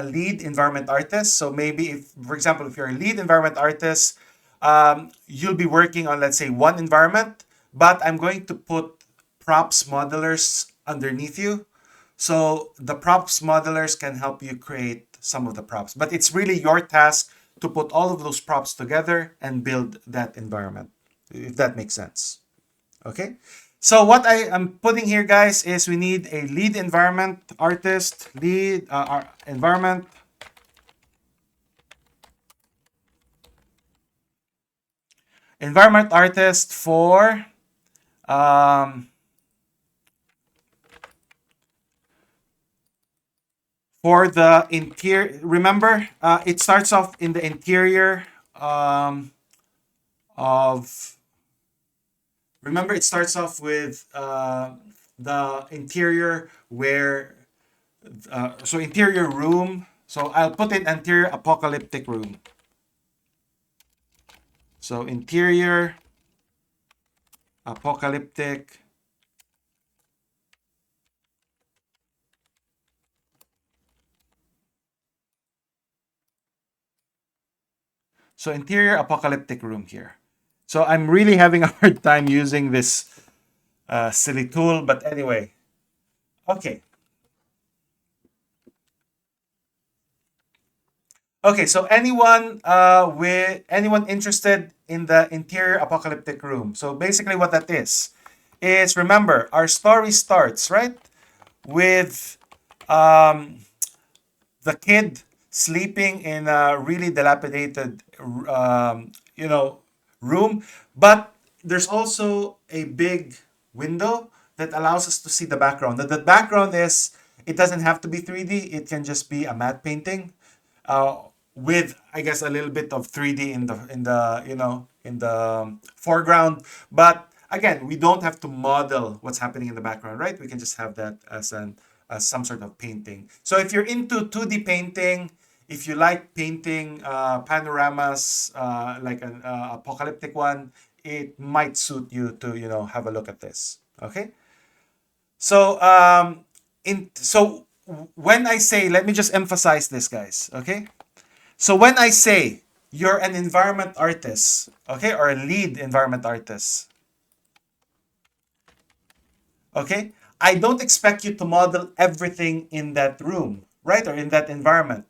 [SPEAKER 1] lead environment artist. So maybe if, for example, if you're a lead environment artist, you'll be working on, let's say, one environment, but I'm going to put props modelers underneath you. So the props modelers can help you create some of the props, but it's really your task to put all of those props together and build that environment, if that makes sense. Okay. So what I am putting here, guys, is we need a lead environment artist, lead environment artist um, for the interior. Remember, it starts off in the interior of. Remember, it starts off with the interior where so interior room. So I'll put in interior apocalyptic room. So interior apocalyptic. So interior apocalyptic room here. So I'm really having a hard time using this silly tool, but anyway. Okay. Okay, so anyone interested in the interior apocalyptic room. So basically what that is remember our story starts, right? With um the kid sleeping in a really dilapidated room, but there's also a big window that allows us to see the background. The background is, it doesn't have to be 3D, it can just be a matte painting uh, with, I guess, a little bit of 3D in the foreground. But again, we don't have to model what's happening in the background, right? We can just have that as some sort of painting. So if you're into 2D painting, if you like painting panoramas like an apocalyptic one, it might suit you to have a look at this. Okay. So when I say, let me just emphasize this, guys. Okay. So when I say you're an environment artist, okay, or a lead environment artist, okay, I don't expect you to model everything in that room, right, or in that environment.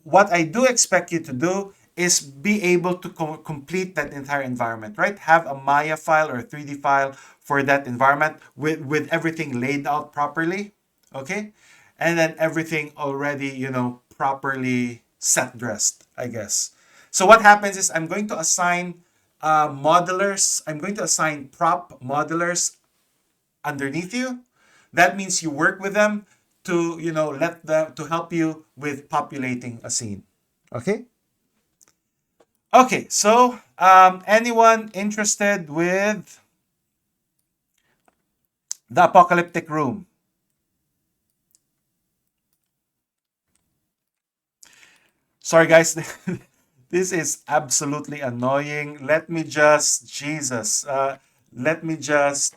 [SPEAKER 1] What I do expect you to do is be able to complete that entire environment, right? Have a Maya file or a 3D file for that environment with everything laid out properly, okay? And then everything already, properly set dressed, I guess. So what happens is I'm going to assign modelers, I'm going to assign prop modelers underneath you. That means you work with them to let them to help you with populating a scene. Okay. Okay. So anyone interested with the apocalyptic room? Sorry, guys. This is absolutely annoying. Let me just, Jesus. Let me just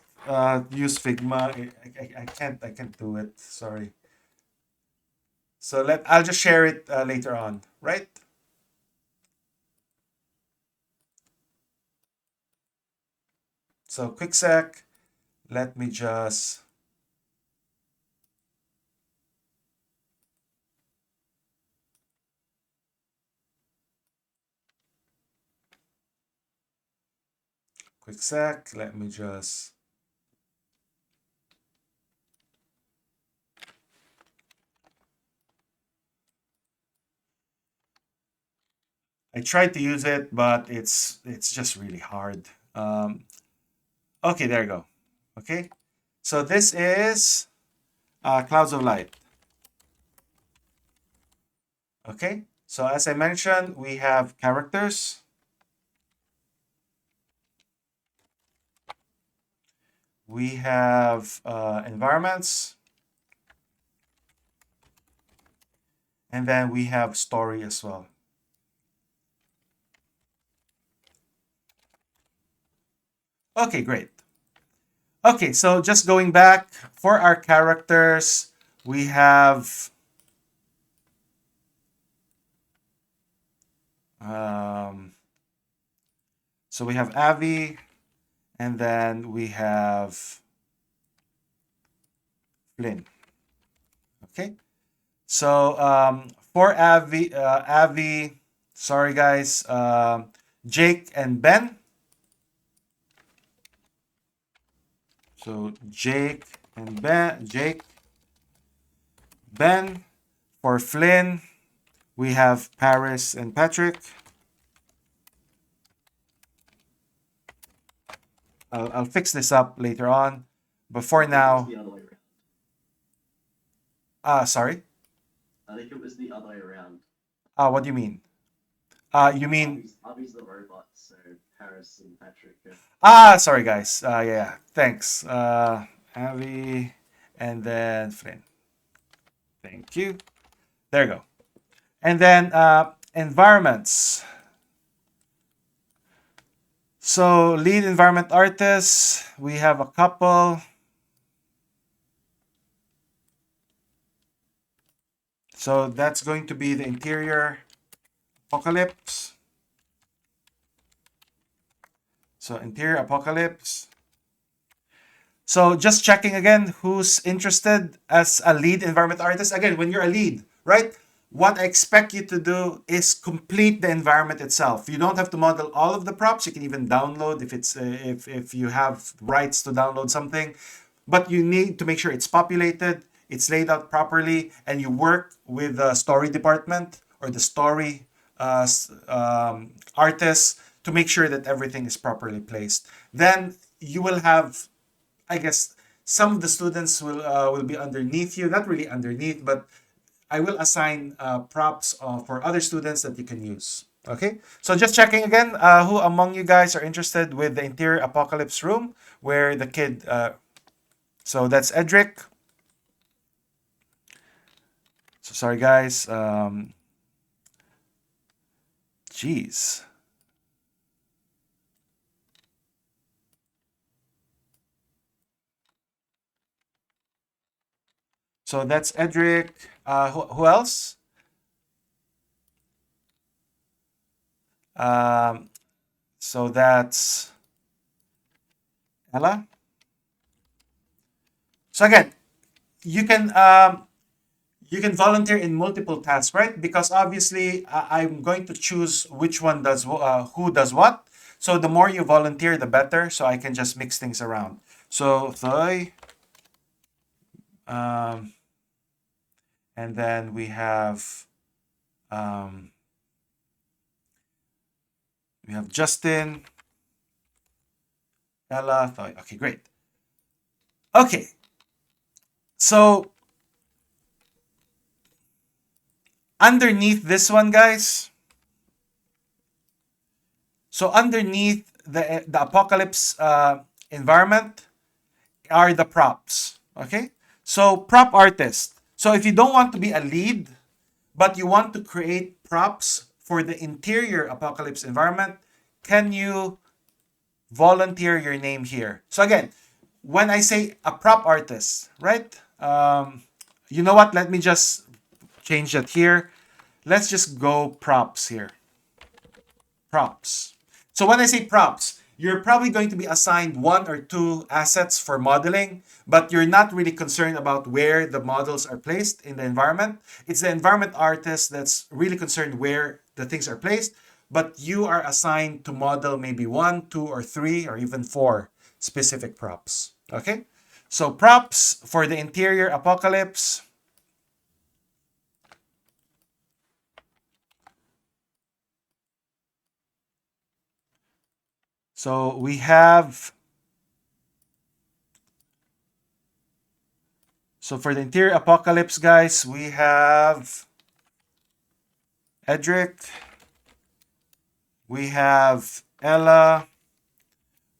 [SPEAKER 1] use Figma. I can't do it. Sorry. So I'll just share it later on, right? So quick sec. Let me just. quick sec. Let me just... I tried to use it, but it's just really hard. Okay, there you go. Okay, so this is clouds of light. Okay, so as I mentioned, we have characters. We have environments. And then we have story as well. Okay, great. Okay, so just going back for our characters, we have so we have Avi, and then we have Flynn. Okay, so for Avi, sorry guys, Jake and Ben. So Jake and Ben, Ben. For Flynn, we have Paris and Patrick. I'll fix this up later on. But for now,
[SPEAKER 2] the other way around.
[SPEAKER 1] Sorry.
[SPEAKER 2] I think it was the other way around.
[SPEAKER 1] What do you mean? You mean...
[SPEAKER 2] Abby's the robot, so Paris and Patrick.
[SPEAKER 1] Sorry guys. Yeah, thanks. Avi and then Flynn. Thank you. There you go. And then environments. So lead environment artists, we have a couple. So that's going to be the interior apocalypse. So interior apocalypse. So just checking again, who's interested as a lead environment artist? Again, when you're a lead, right? What I expect you to do is complete the environment itself. You don't have to model all of the props. You can even download if it's if you have rights to download something, but you need to make sure it's populated, it's laid out properly, and you work with the story department or the story artists to make sure that everything is properly placed. Then you will have, I guess, some of the students will be underneath you, not really underneath, but I will assign props for other students that you can use. Okay, so just checking again, who among you guys are interested with the interior apocalypse room where the kid, so that's Edric. So sorry guys, jeez. So that's Edric. Who else? So that's Ella. So again, you can volunteer in multiple tasks, right? Because obviously I'm going to choose which one does who does what. So the more you volunteer, the better. So I can just mix things around. So Thoy, and then we have Justin, Ella, Thoy. Okay, great. Okay, so underneath this one, guys. So underneath the apocalypse environment are the props. Okay, so prop artist. So if you don't want to be a lead, but you want to create props for the interior apocalypse environment, can you volunteer your name here? So again, when I say a prop artist, right? You know what? Let me just change that here. Let's just go props here. Props. So when I say props, you're probably going to be assigned 1 or 2 assets for modeling, but you're not really concerned about where the models are placed in the environment. It's the environment artist that's really concerned where the things are placed. but you are assigned to model maybe one, two, or three, or even four specific props. Okay? So props for the interior apocalypse. So we have, so for the interior apocalypse, guys, we have Edric, we have Ella,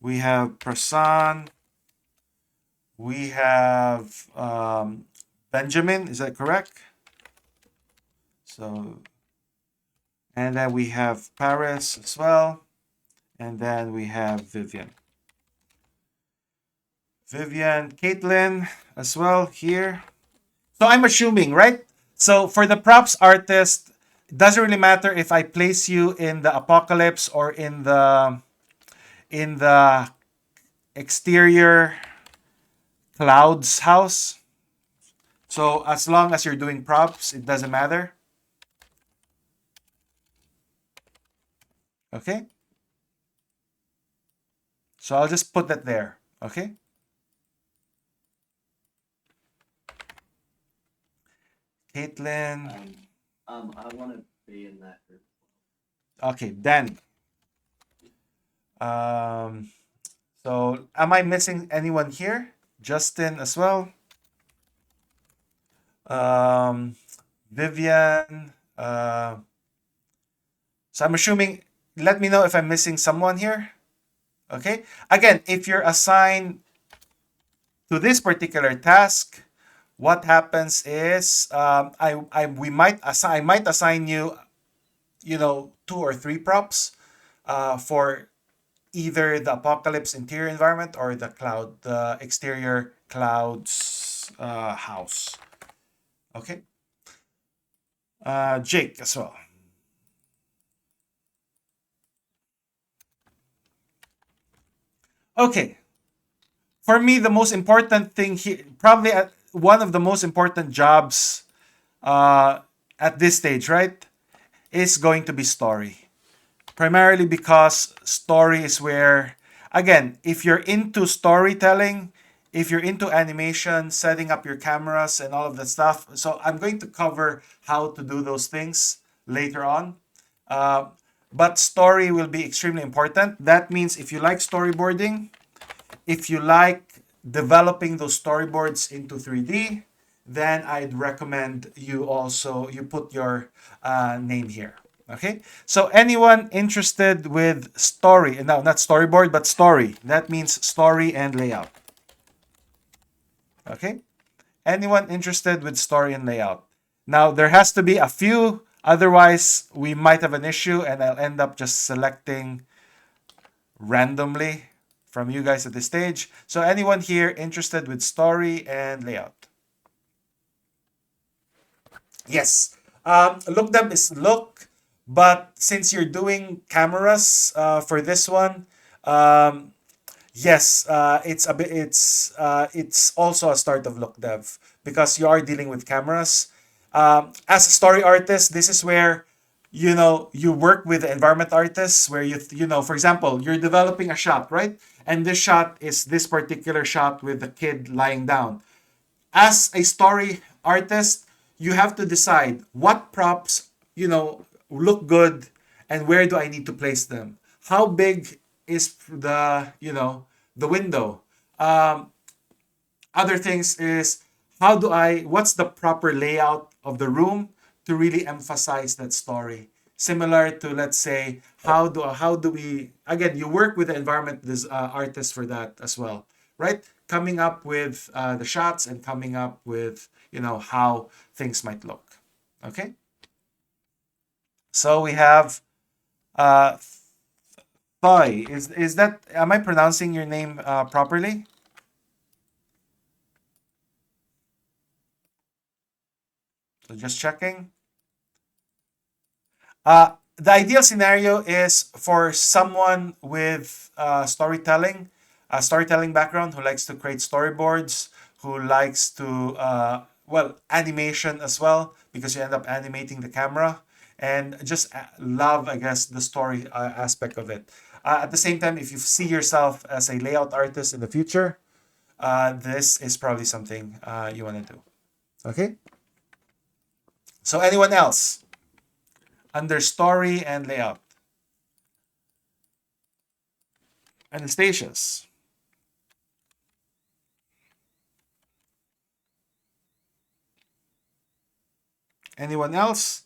[SPEAKER 1] we have Prasan, we have Benjamin, is that correct? So, and then we have Paris as well, and then we have Vivian. Caitlin as well here. So I'm assuming, right? So for the props artist, it doesn't really matter if I place you in the apocalypse or in the exterior clouds house. So as long as you're doing props, it doesn't matter. Okay. So I'll just put that there. Okay. Caitlin.
[SPEAKER 2] I want to be in that group.
[SPEAKER 1] Okay, Danny. Um, so am I missing anyone here? Justin as well. Um, Vivian. So I'm assuming, let me know if I'm missing someone here. Okay. Again, if you're assigned to this particular task, what happens is I might assign you, two or three props for either the apocalypse interior environment or the exterior clouds house. Okay. Jake as well. Okay. For me, the most important thing here, probably one of the most important jobs uh, at this stage, right, is going to be story. Primarily because story is where, again, if you're into storytelling, if you're into animation, setting up your cameras and all of that stuff. So I'm going to cover how to do those things later on. Uh, but story will be extremely important. That means if you like storyboarding, if you like developing those storyboards into 3D, then I'd recommend you put your name here. Okay, so anyone interested with story, no, not storyboard, but story. That means story and layout. Okay, anyone interested with story and layout? Now there has to be a few, otherwise we might have an issue, and I'll end up just selecting randomly from you guys at this stage. So anyone here interested with story and layout? Yes. Look them is look, but since you're doing cameras for this one, um, yes, it's also a start of look dev because you are dealing with cameras. As a story artist, this is where you work with the environment artists where for example, you're developing a shot, right? And this shot is this particular shot with the kid lying down. As a story artist, you have to decide what props, look good and where do I need to place them. How big is the window? Um, Other things is what's the proper layout of the room to really emphasize that story. Similar to, let's say, how do we, again, you work with the environment artist for that as well, right? Coming up with the shots and coming up with how things might look. Okay, so we have uh Thoi. Is that, am I pronouncing your name properly? So just checking. The ideal scenario is for someone with a storytelling background who likes to create storyboards, who likes to, animation as well, because you end up animating the camera. and just love, I guess, the story aspect of it. At the same time, if you see yourself as a layout artist in the future, this is probably something you want to do. Okay. So anyone else under story and layout? Anastasia's. Anyone else?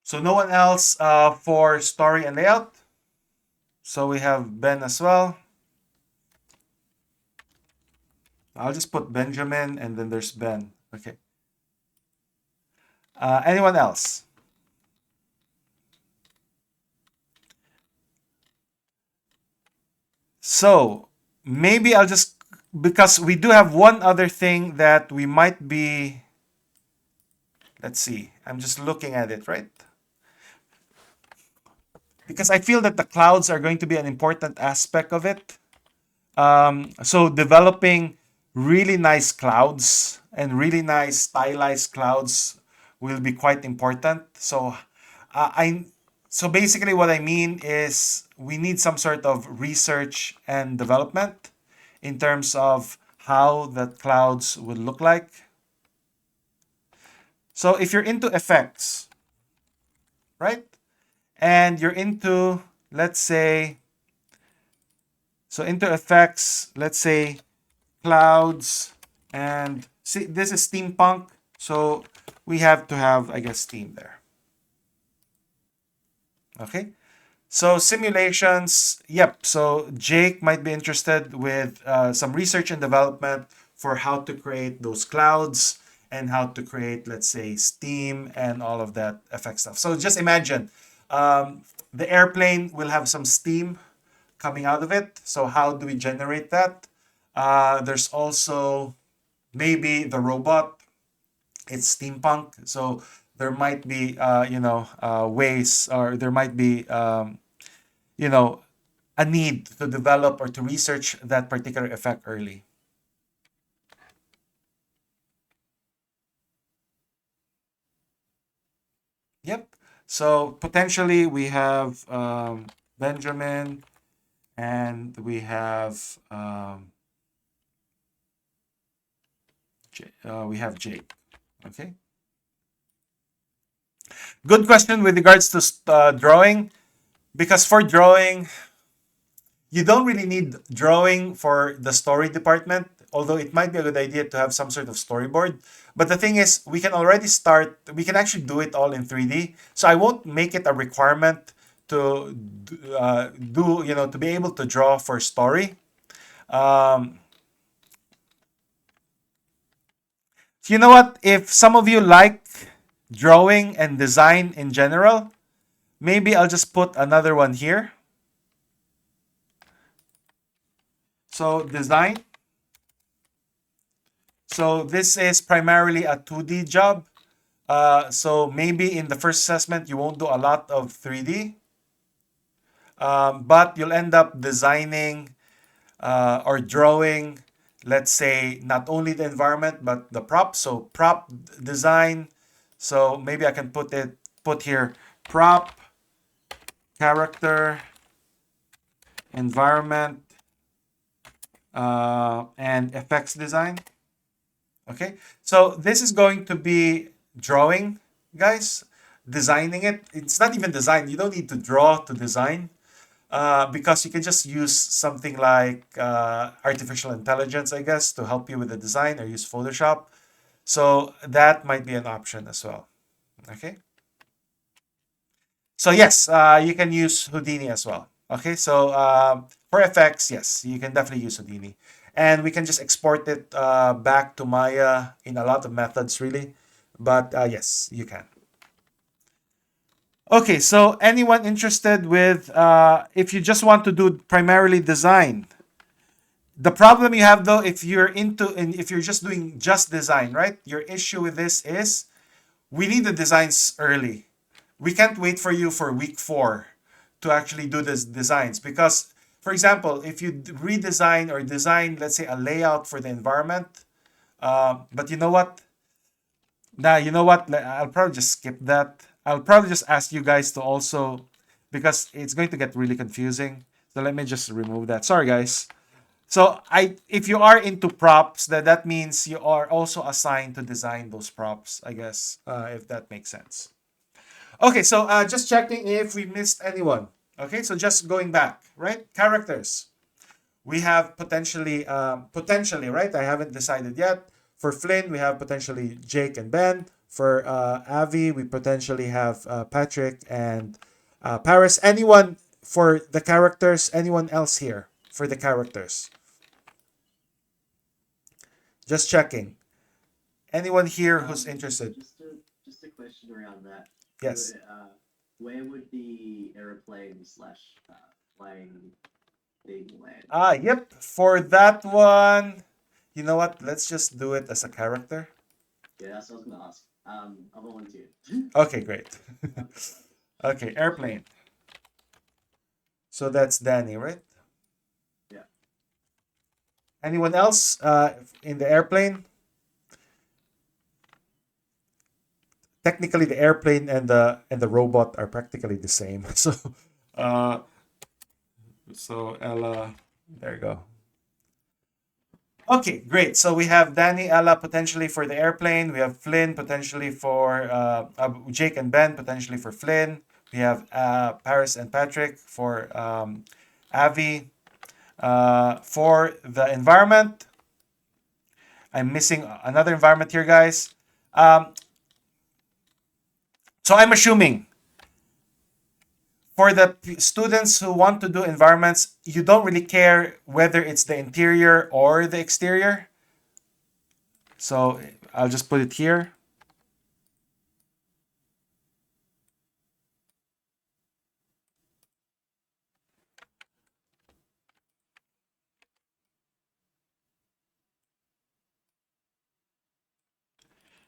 [SPEAKER 1] So no one else for story and layout. So we have Ben as well. I'll just put Benjamin and then there's Ben. Okay. Anyone else? So maybe I'll just, because we do have one other thing that we might be, let's see, I'm just looking at it, right? Because I feel that the clouds are going to be an important aspect of it. So developing really nice clouds and really nice stylized clouds will be quite important. So I so basically what I mean is we need some sort of research and development in terms of how the clouds would look like. So if you're into effects, right? And you're into, let's say, so into effects, let's say clouds, and see, this is steampunk. So we have to have, I guess, steam there. Okay. So simulations, yep. So Jake might be interested with some research and development for how to create those clouds and how to create, let's say, steam and all of that effect stuff. So just imagine the airplane will have some steam coming out of it. So how do we generate that? There's also maybe the robot. It's steampunk, so there might be ways, or there might be you know a need to develop or to research that particular effect early. Yep. So potentially we have Benjamin, and we have we have Jake. Okay. Good question with regards to drawing, because for drawing, you don't really need drawing for the story department, although it might be a good idea to have some sort of storyboard. But the thing is, we can already start, we can actually do it all in 3D. So I won't make it a requirement to to be able to draw for story. Um, you know what? If some of you like drawing and design in general, maybe I'll just put another one here. So design. So this is primarily a 2D job. So maybe in the first assessment, you won't do a lot of 3D, but you'll end up designing or drawing, let's say, not only the environment, but the prop. So prop design. So maybe I can put here prop, character, environment, and effects design. Okay, so this is going to be drawing, guys. Designing it. It's not even design. You don't need to draw to design, because you can just use something like artificial intelligence, I guess, to help you with the design, or use Photoshop. So that might be an option as well. Okay. So yes, you can use Houdini as well. Okay, so for effects, yes, you can definitely use Houdini. And we can just export it back to Maya in a lot of methods, really. But yes, you can. Okay, so anyone interested with, if you just want to do primarily design, the problem you have though, if you're into, and if you're just doing just design, right? Your issue with this is we need the designs early. We can't wait for you for week 4 to actually do this designs because, for example, if you redesign or design, let's say, a layout for the environment, but you know what? Now, you know what? I'll probably just skip that. I'll probably just ask you guys to also, because it's going to get really confusing. So let me just remove that. Sorry, guys. So if you are into props, that means you are also assigned to design those props, I guess, if that makes sense. Okay, so just checking if we missed anyone. Okay, so just going back, right? Characters. We have potentially, right? I haven't decided yet. For Flynn, we have potentially Jake and Ben. For Avi, we potentially have Patrick and Paris. Anyone for the characters? Anyone else here for the characters? Just checking. Anyone here who's interested?
[SPEAKER 2] Just a question around that.
[SPEAKER 1] Yes.
[SPEAKER 2] Where would the airplane slash flying thing land?
[SPEAKER 1] Yep. For that one, you know what? Let's just do it as a character.
[SPEAKER 2] Yeah, that's what I was gonna ask. I volunteer.
[SPEAKER 1] Okay, great. Okay, airplane. So that's Danny, right?
[SPEAKER 2] Yeah.
[SPEAKER 1] Anyone else in the airplane? Technically, the airplane and the robot are practically the same. Uh, so Ella, there you go. Okay, great. So we have Danny, Ella potentially for the airplane. We have Flynn potentially for Jake and Ben potentially for Flynn. We have Paris and Patrick for Avi. For the environment, I'm missing another environment here, guys. Um, so I'm assuming for the students who want to do environments, you don't really care whether it's the interior or the exterior. So I'll just put it here.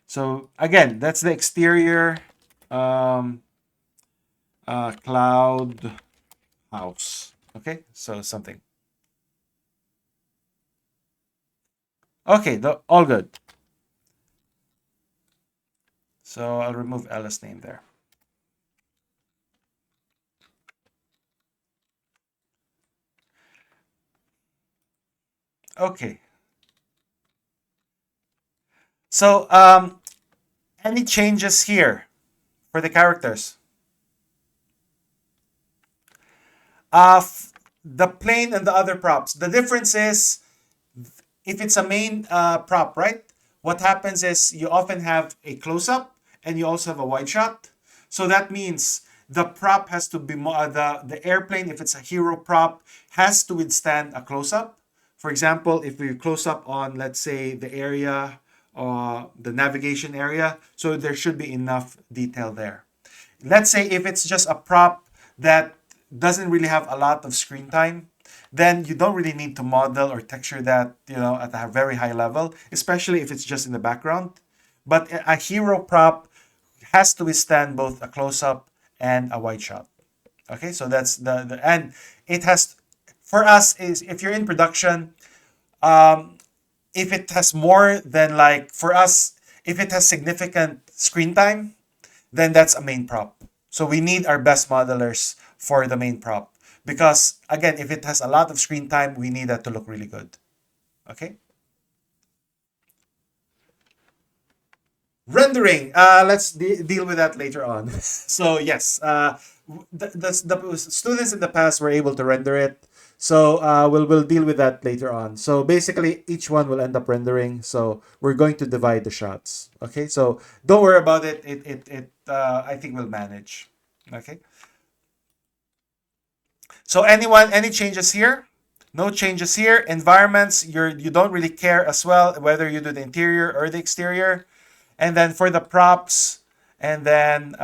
[SPEAKER 1] So again, that's the exterior um, cloud house. Okay, so something. Okay, all good. So I'll remove Ella's name there. Okay. So any changes here for the characters? The plane and the other props. The difference is if it's a main prop, right? What happens is you often have a close up and you also have a wide shot. So that means the prop has to be more, the airplane, if it's a hero prop, has to withstand a close up. For example, if we close up on, let's say, the area, the navigation area, so there should be enough detail there. Let's say if it's just a prop that doesn't really have a lot of screen time, then you don't really need to model or texture that, at a very high level, especially if it's just in the background. But a hero prop has to withstand both a close-up and a wide shot. Okay, so that's the and it has, for us, is if you're in production, if it has more than, like, for us, if it has significant screen time, then that's a main prop. So we need our best modelers for the main prop. Because again, if it has a lot of screen time, we need that to look really good. Okay? Rendering. Let's deal with that later on. So yes, the students in the past were able to render it. So we'll deal with that later on. So basically, each one will end up rendering. So we're going to divide the shots. Okay, so don't worry about it. I think we'll manage. Okay. So any changes here? No changes here. Environments, you don't really care as well whether you do the interior or the exterior. And then for the props, and then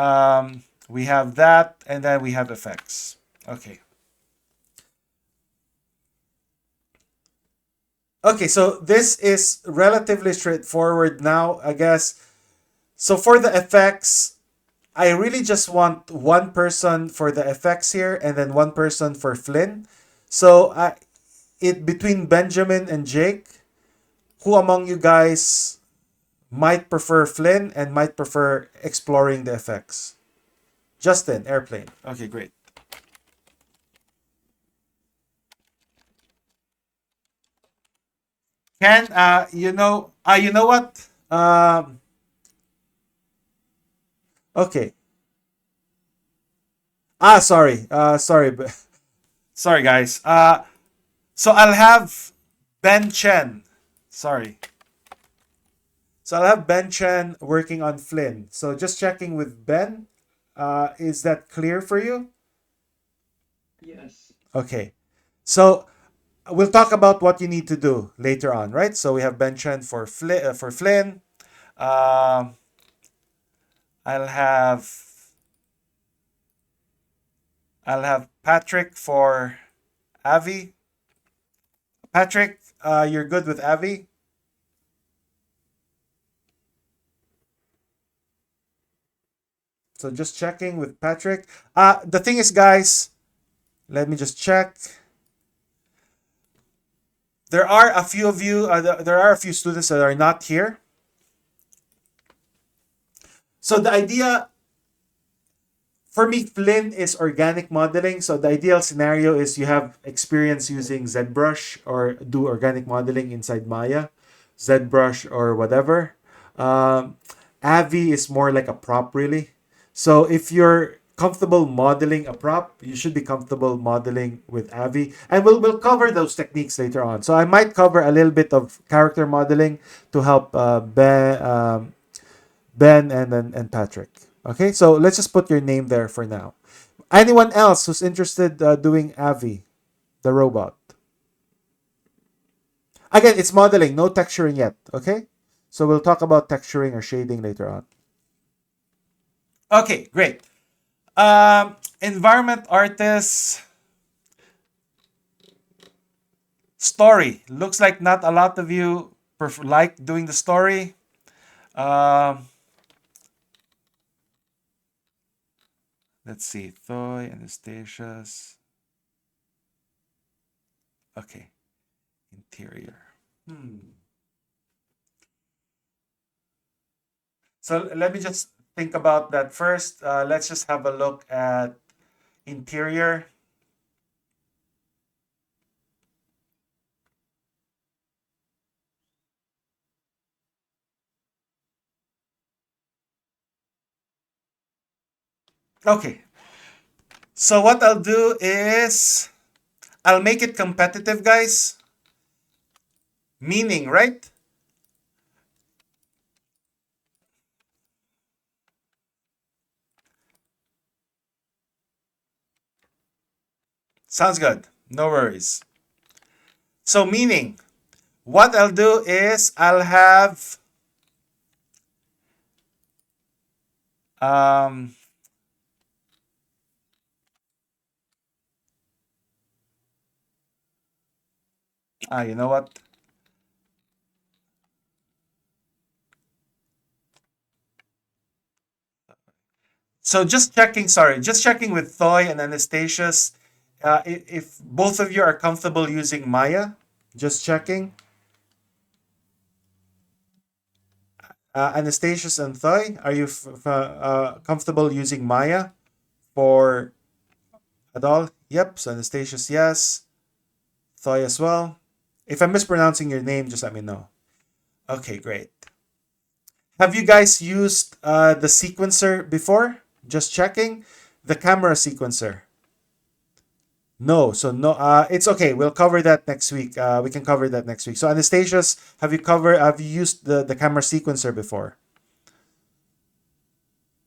[SPEAKER 1] we have that, and then we have effects. Okay. Okay, so this is relatively straightforward now, I guess. So for the effects, I really just want one person for the effects here and then one person for Flynn. So it between Benjamin and Jake, who among you guys might prefer Flynn and might prefer exploring the effects? Justin, airplane. Okay, great. Ken, you know what? Okay. Sorry. Sorry. Sorry, guys. So I'll have Ben Chen. Sorry. So I'll have Ben Chen working on Flynn. So just checking with Ben. Is that clear for you?
[SPEAKER 2] Yes.
[SPEAKER 1] Okay. So we'll talk about what you need to do later on, right? So we have Ben Chen for Flynn. Um, I'll have I'll have Patrick for Avi. Patrick, you're good with Avi. So just checking with Patrick. The thing is, guys, let me just check. There are a few of you. There are a few students that are not here. So the idea for me, Flynn is organic modeling. So the ideal scenario is you have experience using ZBrush or do organic modeling inside Maya, ZBrush or whatever. Um, Avi is more like a prop, really. So if you're comfortable modeling a prop, you should be comfortable modeling with Avi. And we'll cover those techniques later on. So I might cover a little bit of character modeling to help Ben and Patrick. Okay, so let's just put your name there for now. Anyone else who's interested doing Avi, the robot? Again, it's modeling, no texturing yet. Okay, so we'll talk about texturing or shading later on. Okay, great. Environment artist story. Looks like not a lot of you like doing the story. Um, let's see. Thoy, Anastasia's. Okay. Interior. Hmm. So let me just think about that first. Let's just have a look at interior. Okay. So what I'll do is I'll make it competitive, guys. Meaning, right? Sounds good. No worries. So meaning, what I'll do is I'll have um you know what? So just checking, sorry, just checking with Thoy and Anastasius. If both of you are comfortable using Maya, just checking. Anastasius and Thoy, are you comfortable using Maya for Adol? Yep. So Anastasius, yes. Thoy as well. If I'm mispronouncing your name, just let me know. Okay, great. Have you guys used the sequencer before? Just checking. The camera sequencer. No, so no. It's okay. We'll cover that next week. We can cover that next week. So Anastasius, Have you used the camera sequencer before?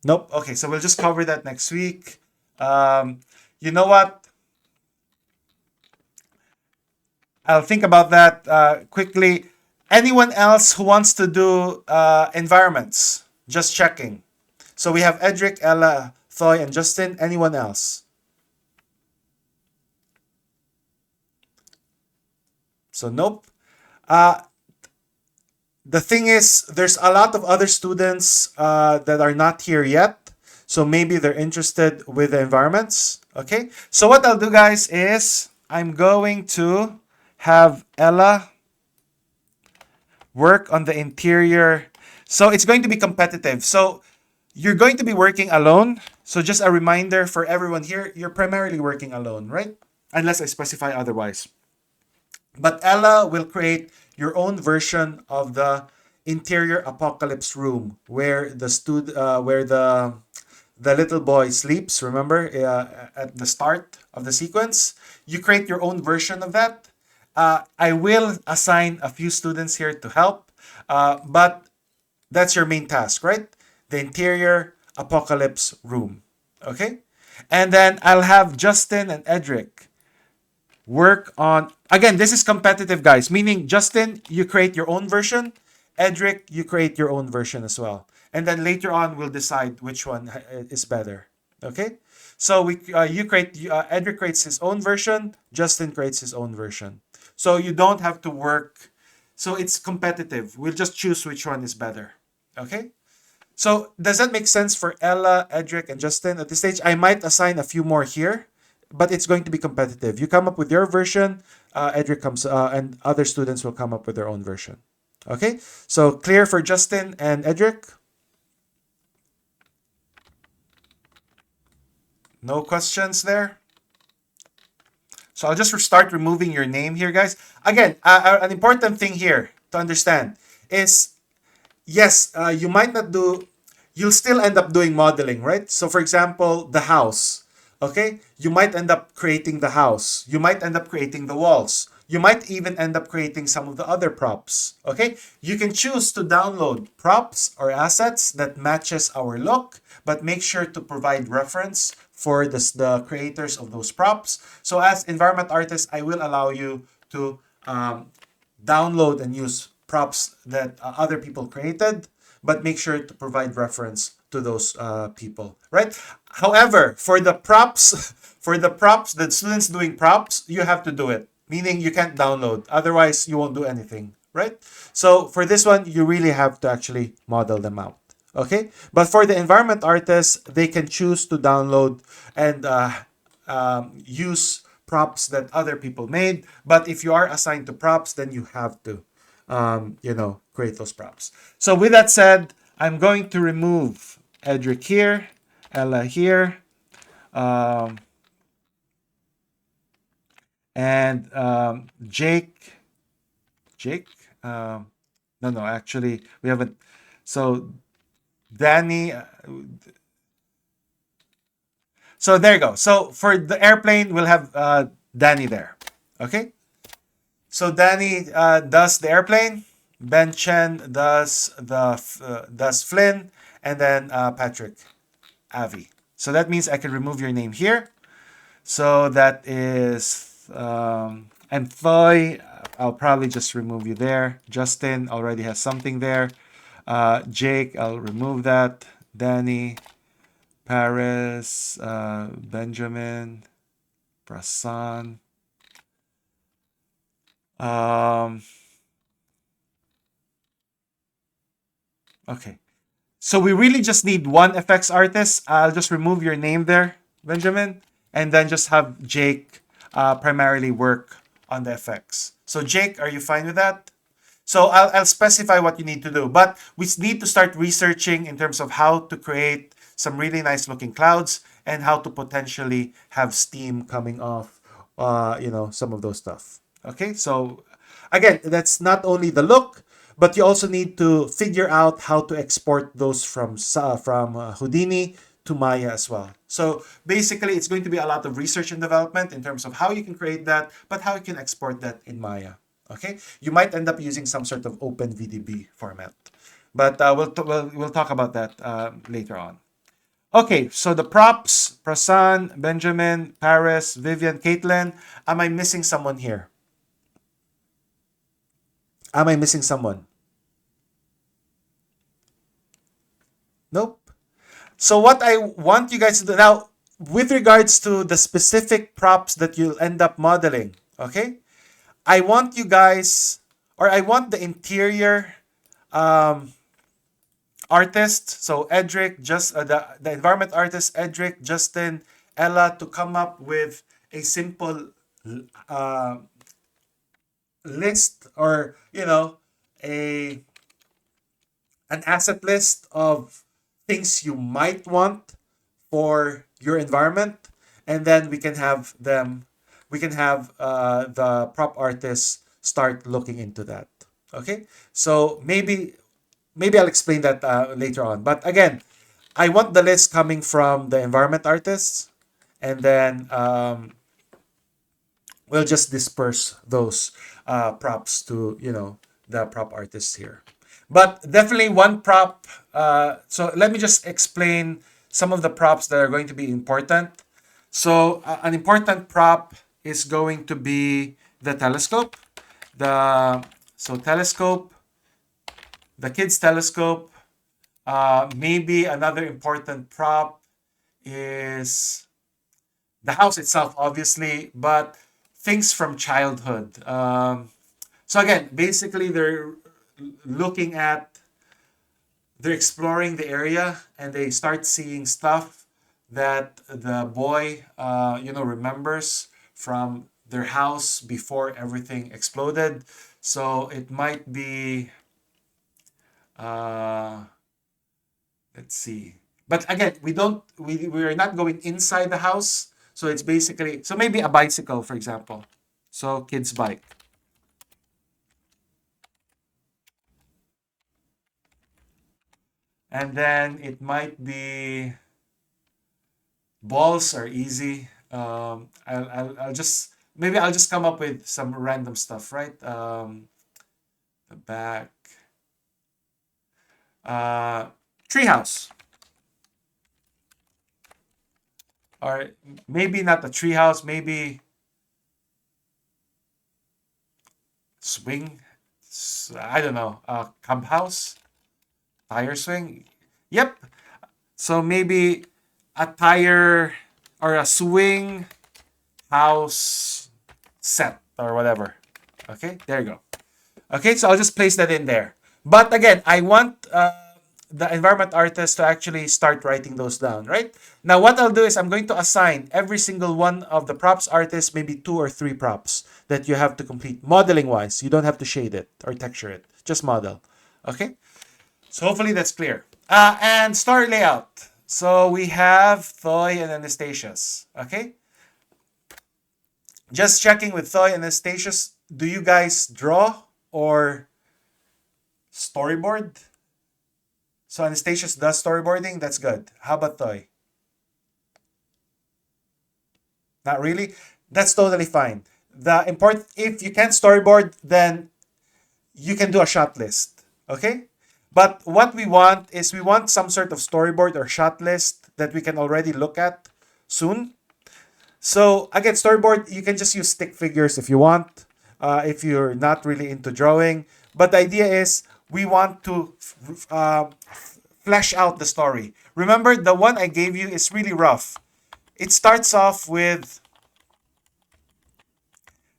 [SPEAKER 1] Nope. Okay, so we'll just cover that next week. Um, you know what? I'll think about that quickly. Anyone else who wants to do environments? Just checking. So we have Edric, Ella, Thoy, and Justin. Anyone else? So nope. Uh, the thing is, there's a lot of other students that are not here yet. So maybe they're interested with the environments. Okay. So what I'll do, guys, is I'm going to have Ella work on the interior. So it's going to be competitive. So you're going to be working alone. So just a reminder for everyone here, you're primarily working alone, right? Unless I specify otherwise. But Ella will create your own version of the interior apocalypse room where the little boy sleeps. Remember, at the start of the sequence, you create your own version of that. I will assign a few students here to help, but that's your main task, right? The interior apocalypse room. Okay? And then I'll have Justin and Edric work on, again, this is competitive, guys, meaning Justin, you create your own version. Edric, you create your own version as well. And then later on, we'll decide which one is better. Okay? So Edric creates his own version, Justin creates his own version. So you don't have to work. So it's competitive. We'll just choose which one is better. Okay? So does that make sense for Ella, Edric, and Justin? At this stage, I might assign a few more here, but it's going to be competitive. You come up with your version, Edric comes, and other students will come up with their own version. Okay? So clear for Justin and Edric? No questions there? So I'll just start removing your name here, guys. Again, an important thing here to understand is, yes, you might not do, you'll still end up doing modeling, right? So for example, the house, okay? You might end up creating the house. You might end up creating the walls. You might even end up creating some of the other props, okay? You can choose to download props or assets that matches our look, but make sure to provide reference for the creators of those props. So as environment artist, I will allow you to download and use props that other people created, but make sure to provide reference to those people, right? However, for the props, the students doing props, you have to do it. Meaning you can't download, otherwise you won't do anything, right? So for this one, you really have to actually model them out. Okay, but for the environment artists, they can choose to download and use props that other people made. But if you are assigned to props, then you have to, create those props. So with that said, I'm going to remove Edric here, Ella here, um, and Jake. Jake? No, actually, we haven't. So Danny. So there you go. So for the airplane, we'll have Danny there. Okay. So Danny does the airplane. Ben Chen does Flynn, and then Patrick Avi. So that means I can remove your name here. So that is and Foy. I'll probably just remove you there. Justin already has something there. Jake, I'll remove that. Danny, Paris, Benjamin, Prasan. Um, okay. So we really just need one effects artist. I'll just remove your name there, Benjamin, and then just have Jake primarily work on the effects. So Jake, are you fine with that? So I'll specify what you need to do, but we need to start researching in terms of how to create some really nice looking clouds and how to potentially have steam coming off, some of those stuff. Okay, so again, that's not only the look, but you also need to figure out how to export those from Houdini to Maya as well. So basically, it's going to be a lot of research and development in terms of how you can create that, but how you can export that in Maya. Okay, you might end up using some sort of open VDB format, but we'll talk about that later on. Okay, so the props: Prasan, Benjamin, Paris, Vivian, Caitlin. Am I missing someone here? Am I missing someone? Nope. So what I want you guys to do now, with regards to the specific props that you'll end up modeling, okay? I want you guys, or I want the interior, um, artists, so Edric, just the environment artist, Edric, Justin, Ella, to come up with a simple uh, list, or a an asset list of things you might want for your environment, and then we can have the prop artists start looking into that. Okay, so maybe I'll explain that later on. But again, I want the list coming from the environment artists, and then we'll just disperse those props to the prop artists here. But definitely one prop. So let me just explain some of the props that are going to be important. So an important prop is going to be the telescope. The telescope, the kids' telescope. Maybe another important prop is the house itself, obviously, but things from childhood. So again, basically, looking at, they're exploring the area, and they start seeing stuff that the boy, remembers from their house before everything exploded. So it might be, uh, let's see. But again, we're not going inside the house. So it's basically, so maybe a bicycle, for example. So kids bike. And then it might be, balls are easy. I'll just, maybe I'll just come up with some random stuff, right? The back. Uh, treehouse. Or maybe not a treehouse, maybe swing. I don't know. Clubhouse, tire swing. Yep. So maybe a tire or a swing house set or whatever. Okay, there you go. Okay, so I'll just place that in there. But again, I want the environment artist to actually start writing those down, right? Now, what I'll do is I'm going to assign every single one of the props artists maybe 2 or 3 props that you have to complete modeling wise. You don't have to shade it or texture it, just model. Okay, so hopefully that's clear. And story layout. So we have Thoy and Anastasia's. Okay, just checking with Thoy and Anastasia's. Do you guys draw or storyboard? So Anastasia's does storyboarding. That's good. How about Thoy? Not really. That's totally fine. The important, if you can't storyboard, then you can do a shot list. Okay. But what we want is we want some sort of storyboard or shot list that we can already look at soon. So again, storyboard, you can just use stick figures if you want, if you're not really into drawing. But the idea is we want to flesh out the story. Remember, the one I gave you is really rough. It starts off with,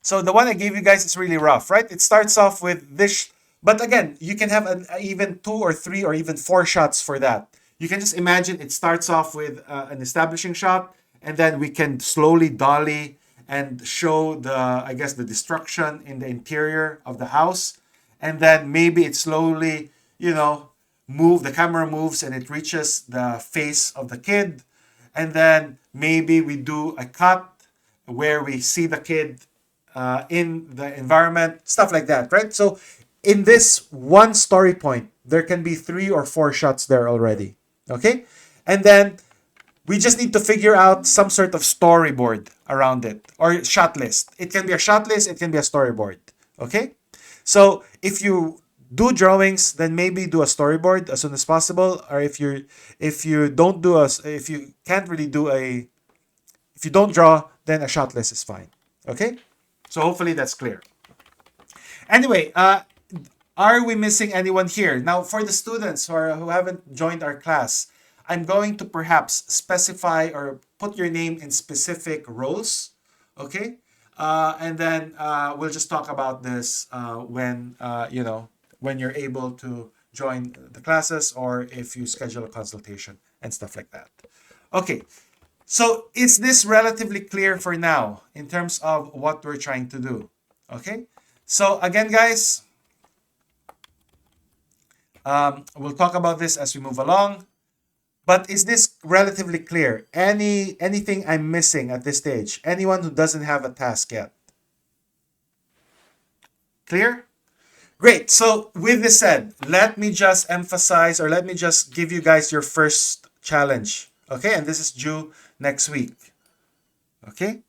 [SPEAKER 1] so the one I gave you guys is really rough, right? It starts off with this, but again, you can have even 2 or 3 or even 4 shots for that. You can just imagine it starts off with an establishing shot, and then we can slowly dolly and show I guess, the destruction in the interior of the house, and then maybe it slowly, the camera moves and it reaches the face of the kid, and then maybe we do a cut where we see the kid in the environment, stuff like that, right? So in this one story point, there can be 3 or 4 shots there already. Okay? And then we just need to figure out some sort of storyboard around it or shot list. It can be a shot list, it can be a storyboard. Okay? So if you do drawings, then maybe do a storyboard as soon as possible. Or if you don't do a if you can't really do a if you don't draw, then a shot list is fine. Okay? So hopefully that's clear. Anyway, are we missing anyone here? Now, for the students who haven't joined our class, I'm going to perhaps specify or put your name in specific roles. Okay? And then we'll just talk about this when you're able to join the classes or if you schedule a consultation and stuff like that. Okay, so is this relatively clear for now in terms of what we're trying to do? Okay, so again, guys, we'll talk about this as we move along. But is this relatively clear? Anything I'm missing at this stage? Anyone who doesn't have a task yet? Clear? Great. So with this said, let me just emphasize or let me just give you guys your first challenge. Okay, and this is due next week. Okay?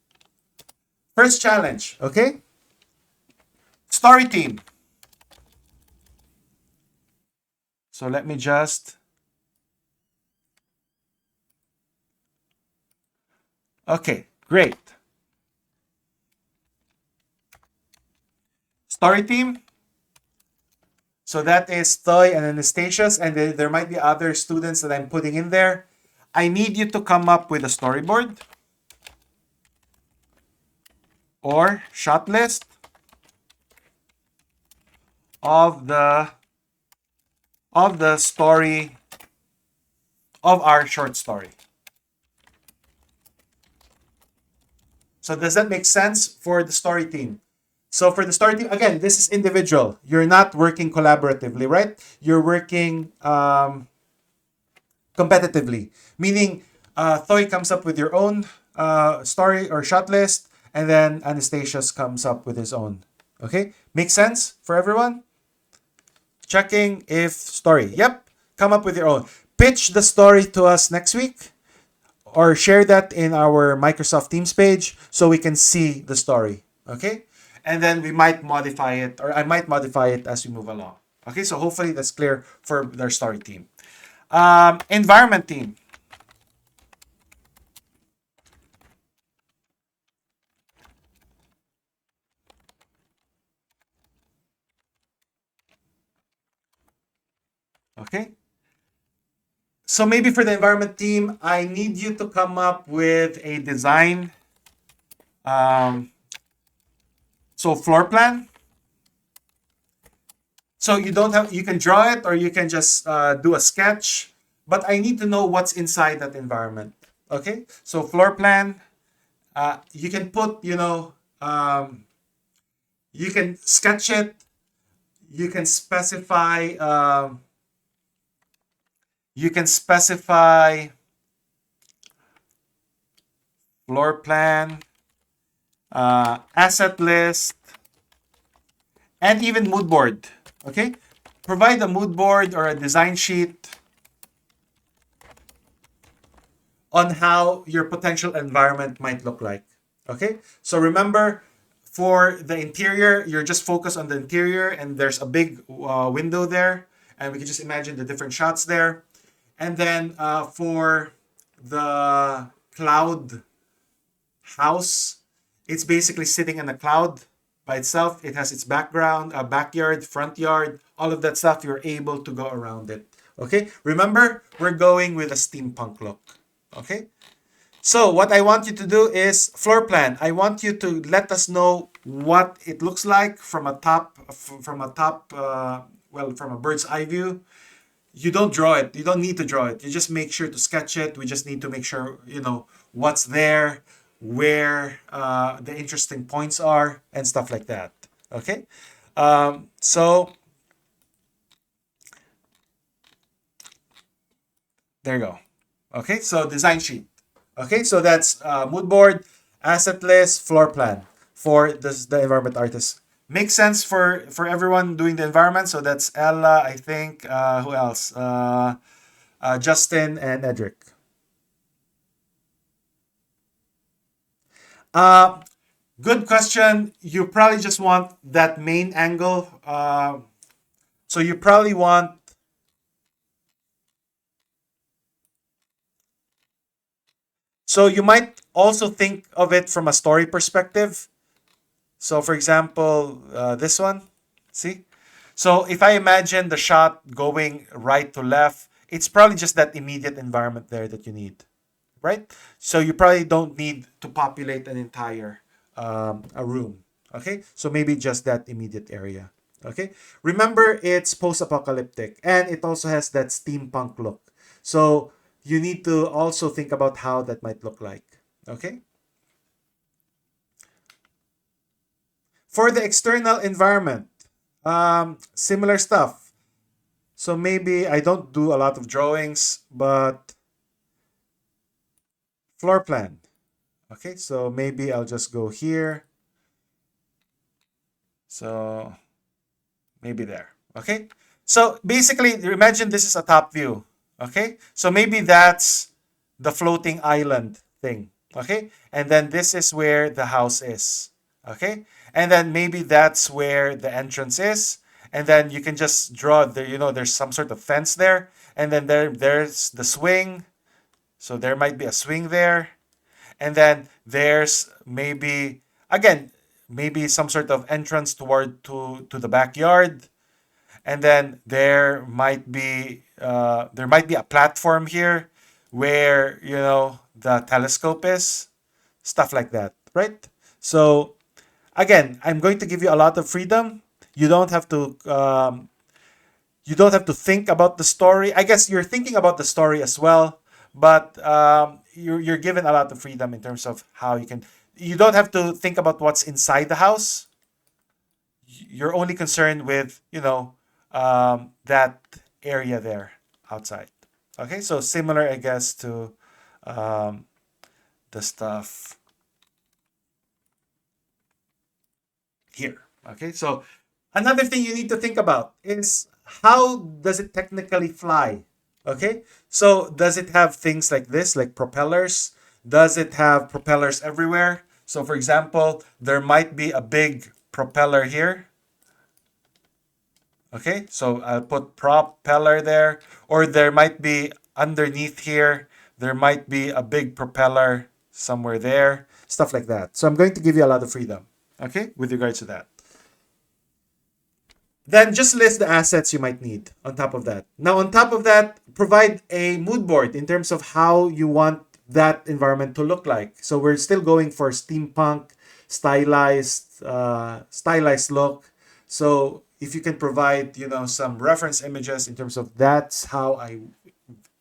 [SPEAKER 1] First challenge, okay? Story team. So let me just okay, great. Story team. So that is Toy and Anastasia's, and there might be other students that I'm putting in there. I need you to come up with a storyboard or shot list of the story of our short story. So does that make sense for the story team? So for the story team, again, this is individual. You're not working collaboratively, right? You're working competitively, meaning Thoy comes up with your own story or shot list, and then Anastasius comes up with his own. Okay, makes sense for everyone? Checking if story. Yep, come up with your own. Pitch the story to us next week or share that in our Microsoft Teams page so we can see the story. Okay, and then we might modify it, or I might modify it as we move along. Okay, so hopefully that's clear for their story team. Environment team. Okay. So maybe for the environment team, I need you to come up with a design. Um, so floor plan. So you don't have, you can draw it or you can just do a sketch, but I need to know what's inside that environment. Okay. So floor plan, you can put, you can sketch it. You can specify, you can specify floor plan, asset list, and even mood board. Okay, provide a mood board or a design sheet on how your potential environment might look like. Okay, so remember, for the interior, you're just focused on the interior, and there's a big window there, and we can just imagine the different shots there. And then for the cloud house, it's basically sitting in a cloud by itself. It has its background, backyard, front yard, all of that stuff. You're able to go around it. Okay, remember, we're going with a steampunk look. Okay, so what I want you to do is floor plan. I want you to let us know what it looks like from a top, from a bird's eye view. You don't draw it. You don't need to draw it. You just make sure to sketch it. We just need to make sure, what's there, where the interesting points are, and stuff like that. Okay? So there you go. Okay, so design sheet. Okay, so that's mood board, asset list, floor plan for the environment artist. Makes sense for everyone doing the environment. So that's Ella, I think. Who else? Justin and Edric. Uh, Good question. You probably just want that main angle. So you probably want. So you might also think of it from a story perspective. So for example, this one. See? So if I imagine the shot going right to left, it's probably just that immediate environment there that you need, right? So you probably don't need to populate an entire a room. Okay, so maybe just that immediate area. Okay, remember it's post-apocalyptic and it also has that steampunk look. So you need to also think about how that might look like. Okay, for the external environment, similar stuff. So maybe I don't do a lot of drawings, but floor plan. Okay, so maybe I'll just go here. So maybe there. Okay, so basically imagine this is a top view. Okay, so maybe that's the floating island thing. Okay, and then this is where the house is. Okay, and then maybe that's where the entrance is, and then you can just draw there. There's some sort of fence there, and then there's the swing. So there might be a swing there, and then there's maybe again maybe some sort of entrance toward to the backyard, and then there might be a platform here where the telescope is, stuff like that, right? So again, I'm going to give you a lot of freedom. You don't have to think about the story. I guess you're thinking about the story as well, but you're given a lot of freedom in terms of how you can. You don't have to think about what's inside the house. You're only concerned with that area there outside. Okay, so similar, I guess, to um, the stuff here. Okay, so another thing you need to think about is how does it technically fly? Okay, so does it have things like this, like propellers? Does it have propellers everywhere? So, for example, there might be a big propeller here. Okay, so I'll put propeller there, or there might be underneath here, there might be a big propeller somewhere there, stuff like that. So I'm going to give you a lot of freedom, okay, with regards to that. Then just list the assets you might need on top of that. Now, on top of that, provide a mood board in terms of how you want that environment to look like. So we're still going for steampunk, stylized look. So if you can provide, some reference images in terms of that's how I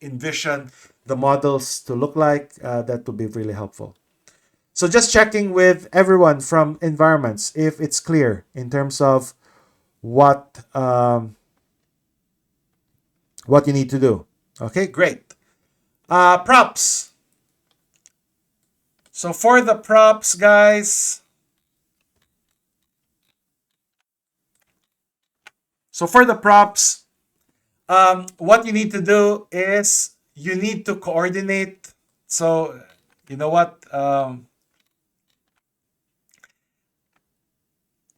[SPEAKER 1] envision the models to look like, that would be really helpful. So just checking with everyone from environments if it's clear in terms of what you need to do. Okay, great. Props. So for the props, guys. So for the props, what you need to do is you need to coordinate. So you know what?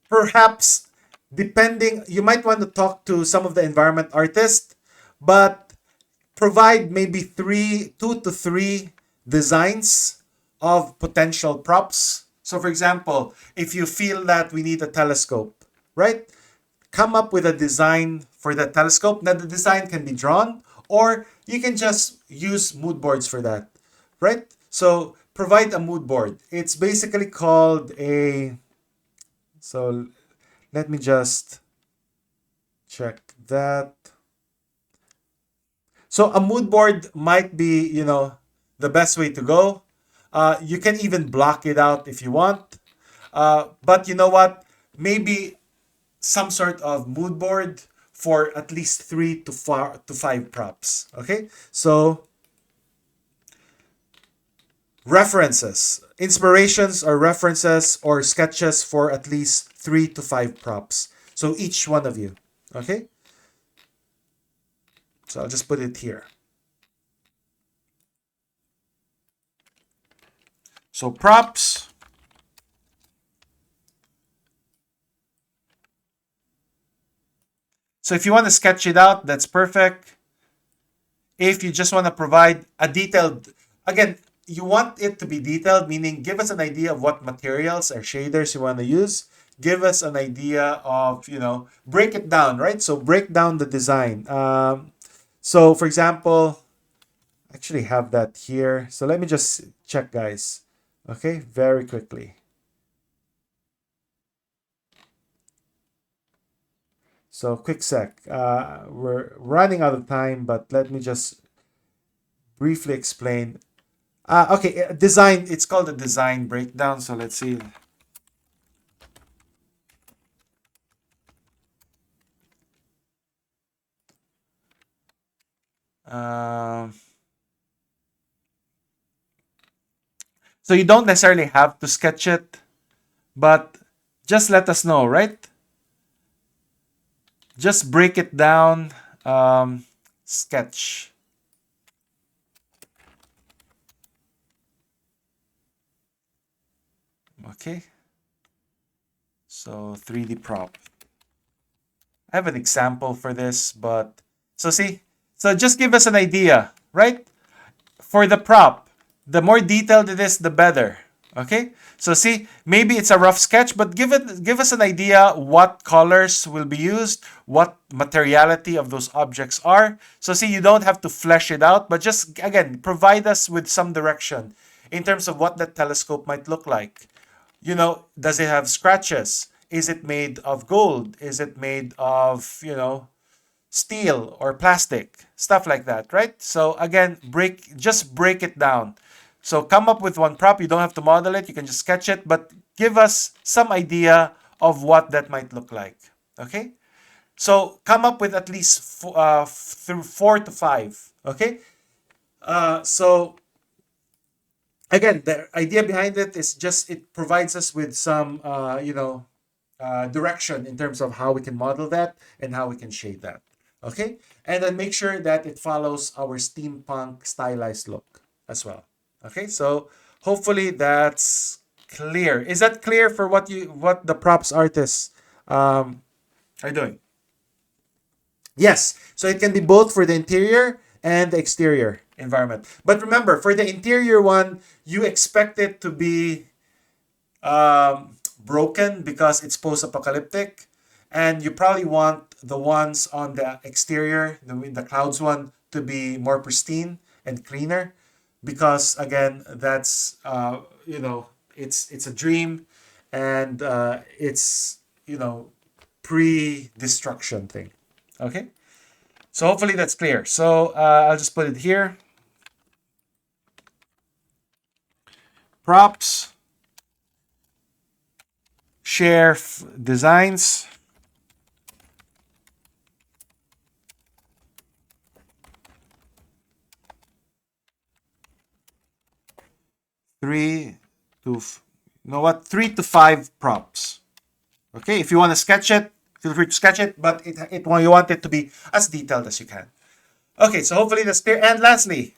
[SPEAKER 1] Perhaps depending, you might want to talk to some of the environment artists, but provide maybe two to three designs of potential props. So, for example, if you feel that we need a telescope, right? Come up with a design for the telescope. Now, the design can be drawn, or you can just use mood boards for that, right? So, provide a mood board. It's basically called a. So, let me just check that. So a mood board might be, the best way to go. You can even block it out if you want. But you know what? Maybe some sort of mood board for at least 3 to 5 props. Okay? So references, inspirations or references or sketches for at least 3 to 5 props. So each one of you. Okay? So I'll just put it here. So props. So if you want to sketch it out, that's perfect. If you just want to provide a detailed, again, you want it to be detailed, meaning give us an idea of what materials or shaders you want to use. Give us an idea of, break it down, right? So break down the design. So for example, actually have that here. So let me just check, guys. Okay, very quickly. So quick sec. We're running out of time, but let me just briefly explain. Okay, design. It's called a design breakdown. So let's see. Um, so you don't necessarily have to sketch it, but just let us know, right? Just break it down. Sketch. Okay. So 3D prop. I have an example for this, but so see, so just give us an idea, right? For the prop, the more detailed it is, the better. Okay, so see, maybe it's a rough sketch, but give us an idea what colors will be used, what materiality of those objects are. So see, you don't have to flesh it out, but just again provide us with some direction in terms of what that telescope might look like. Does it have scratches? Is it made of gold? Is it made of, steel or plastic? Stuff like that, right? So again, just break it down. So come up with one prop. You don't have to model it. You can just sketch it, but give us some idea of what that might look like. Okay? So come up with at least through 4 to 5. Okay? So again, the idea behind it is just it provides us with some, direction in terms of how we can model that and how we can shade that. Okay, and then make sure that it follows our steampunk stylized look as well. Okay, so hopefully that's clear. Is that clear for what the props artists are doing? Yes, so it can be both for the interior and the exterior environment. But remember, for the interior one, you expect it to be broken because it's post-apocalyptic, and you probably want the ones on the exterior, the clouds one, to be more pristine and cleaner, because again, that's it's a dream, and it's pre-destruction thing. Okay, so hopefully that's clear. So I'll just put it here. Props, share designs. Three to, you know what? 3 to 5 props. Okay, if you want to sketch it, feel free to sketch it, but you want it to be as detailed as you can. Okay, so hopefully that's clear. And lastly,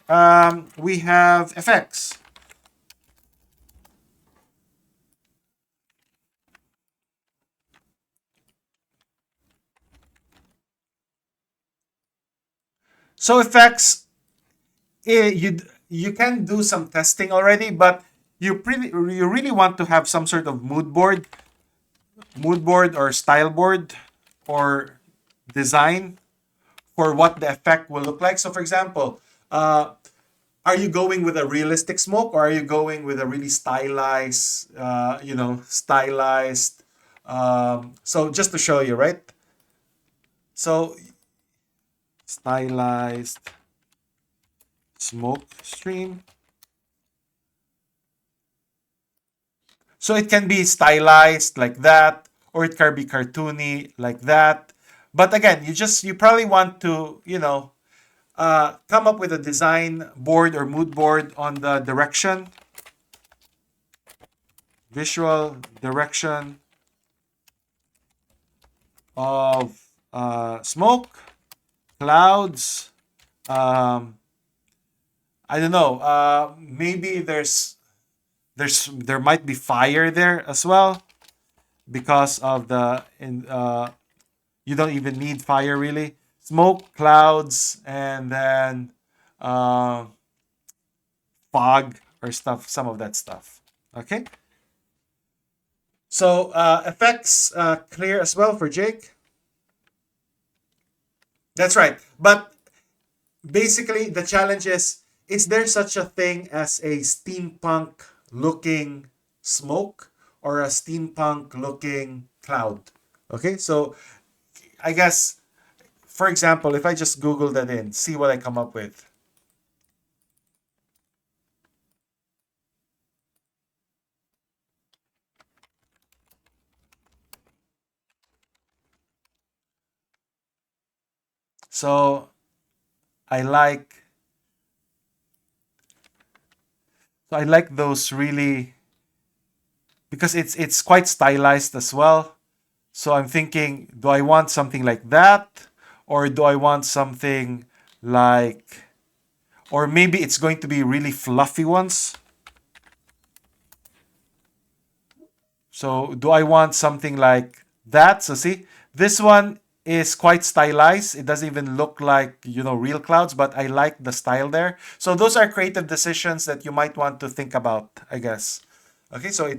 [SPEAKER 1] we have effects. So effects, you can do some testing already, but you really want to have some sort of mood board or style board or design for what the effect will look like. So, for example, are you going with a realistic smoke, or are you going with a really stylized, stylized? So just to show you, right? So stylized smoke stream. So it can be stylized like that, or it can be cartoony like that. But again, you probably want to, come up with a design board or mood board on the direction, visual direction of smoke, clouds. Um, I don't know. Maybe there might be fire there as well because of you don't even need fire really. Smoke, clouds, and then uh, fog or stuff. Some of that stuff. Okay. So effects clear as well for Jake. That's right. But basically, the challenge is there such a thing as a steampunk looking smoke or a steampunk looking cloud? Okay, so I guess, for example, if I just Google that in, see what I come up with. So I like I like those really because it's quite stylized as well. So I'm thinking, do I want something like that? Or do I want something like, or maybe it's going to be really fluffy ones? So do I want something like that? So see, this one is quite stylized. It doesn't even look like, real clouds, but I like the style there. So those are creative decisions that you might want to think about, I guess. Okay, so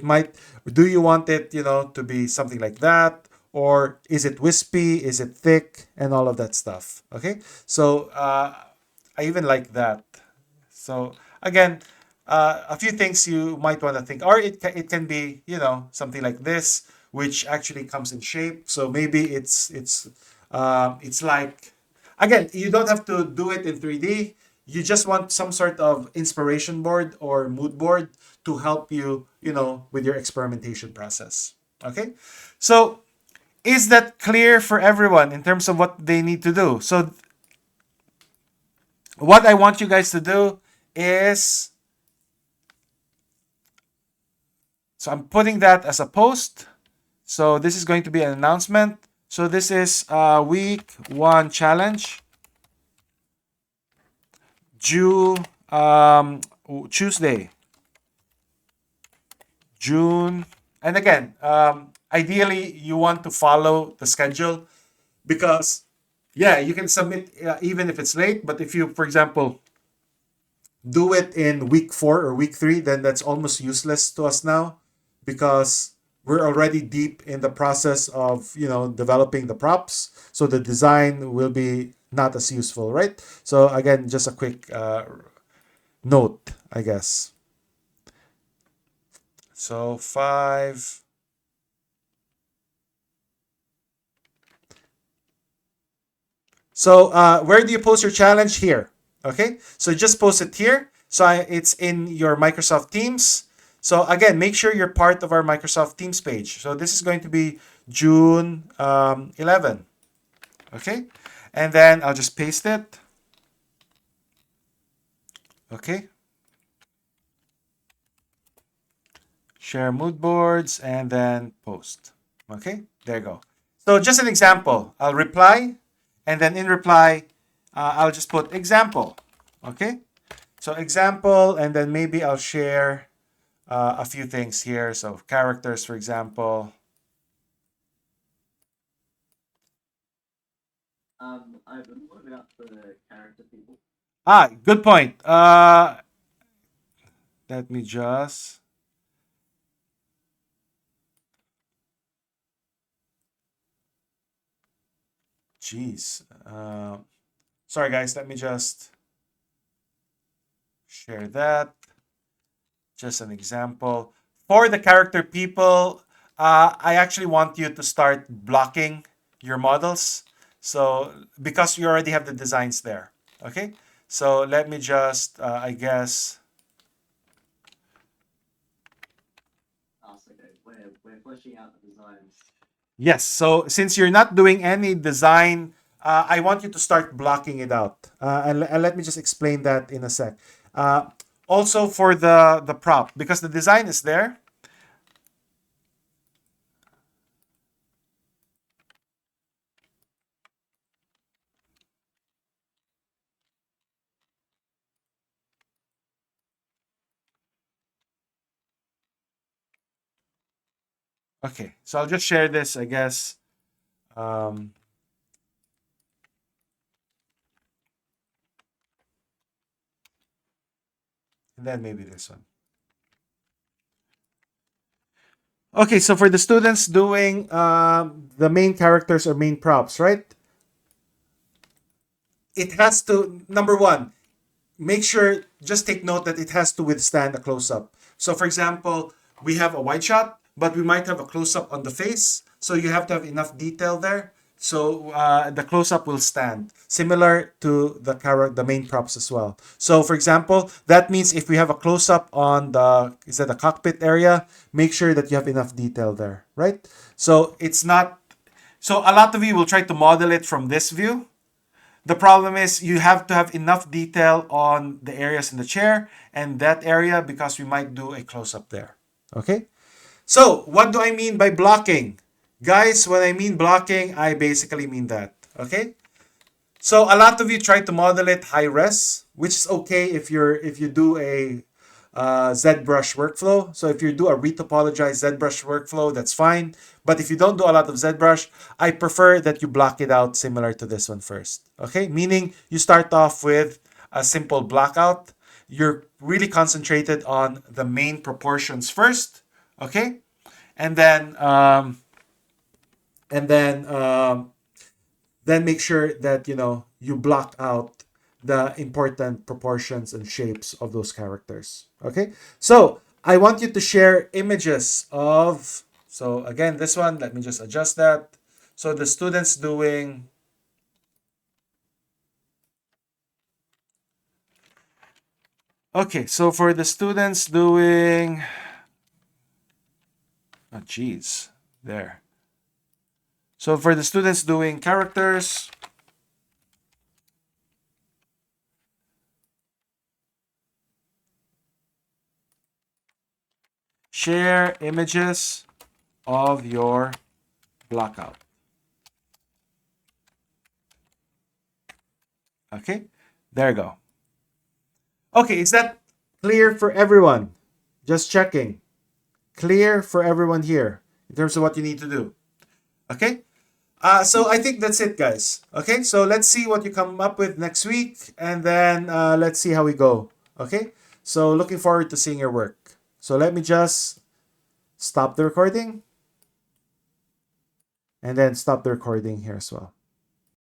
[SPEAKER 1] do you want it, to be something like that? Or is it wispy? Is it thick? And all of that stuff. Okay, so I even like that. So again, a few things you might want to think, or it can be something like this, which actually comes in shape. So maybe it's like, again, you don't have to do it in 3D. You just want some sort of inspiration board or mood board to help you, with your experimentation process. Okay, so is that clear for everyone in terms of what they need to do? So what I want you guys to do is, so I'm putting that as a post. So this is going to be an announcement. So this is week one challenge, due Tuesday, June. And again, ideally you want to follow the schedule because, yeah, you can submit even if it's late. But if you, for example, do it in week 4 or week 3, then that's almost useless to us now because we're already deep in the process of developing the props. So the design will be not as useful, right? So again, just a quick note, I guess. So 5. So where do you post your challenge? Here. Okay. So just post it here. So it's in your Microsoft Teams. So again, make sure you're part of our Microsoft Teams page. So this is going to be June 11. Okay. And then I'll just paste it. Okay. Share mood boards and then post. Okay. There you go. So just an example. I'll reply. And then in reply, I'll just put example. Okay. So example, and then maybe I'll share a few things here. So characters, for example.
[SPEAKER 2] What about the character people?
[SPEAKER 1] Good point. Let me just. Jeez. Sorry, guys. Let me just share that. Just an example. For the character people, I actually want you to start blocking your models. So, because you already have the designs there. Okay? So, let me just, I guess.
[SPEAKER 2] Okay. We're fleshing out the designs.
[SPEAKER 1] Yes. So, since you're not doing any design, I want you to start blocking it out. And let me just explain that in a sec. Also, for the prop, because the design is there. Okay. So, I'll just share this, I guess. Um, and then maybe this one. Okay, so for the students doing the main characters or main props, right? It has to, number one, make sure, just take note that it has to withstand a close up. So, for example, we have a wide shot, but we might have a close up on the face. So, you have to have enough detail there So the close-up will stand, similar to the main props as well. So for example, that means if we have a close-up on the cockpit area, make sure that you have enough detail there, right? So it's not. So a lot of you will try to model it from this view. The problem is you have to have enough detail on the areas in the chair and that area because we might do a close-up there. Okay? So, what do I mean by blocking? Guys, when I mean blocking, I basically mean that. Okay? So, a lot of you try to model it high res, which is okay if you do a ZBrush workflow. So if you do a retopologized ZBrush workflow, that's fine. But if you don't do a lot of ZBrush, I prefer that you block it out similar to this one first. Okay? Meaning you start off with a simple blockout. You're really concentrated on the main proportions first. Okay? And then and then um, then make sure that you block out the important proportions and shapes of those characters. Okay, so I want you to share images of, so again, this one, let me just adjust that. So the students doing, okay, so for the students doing, oh geez, there. So for the students doing characters, share images of your blockout. Okay, there you go. Okay, is that clear for everyone? Just checking. Clear for everyone here in terms of what you need to do. Okay, so I think that's it, guys. Okay, so let's see what you come up with next week, and then let's see how we go. Okay, so looking forward to seeing your work. So let me just stop the recording and then stop the recording here as well.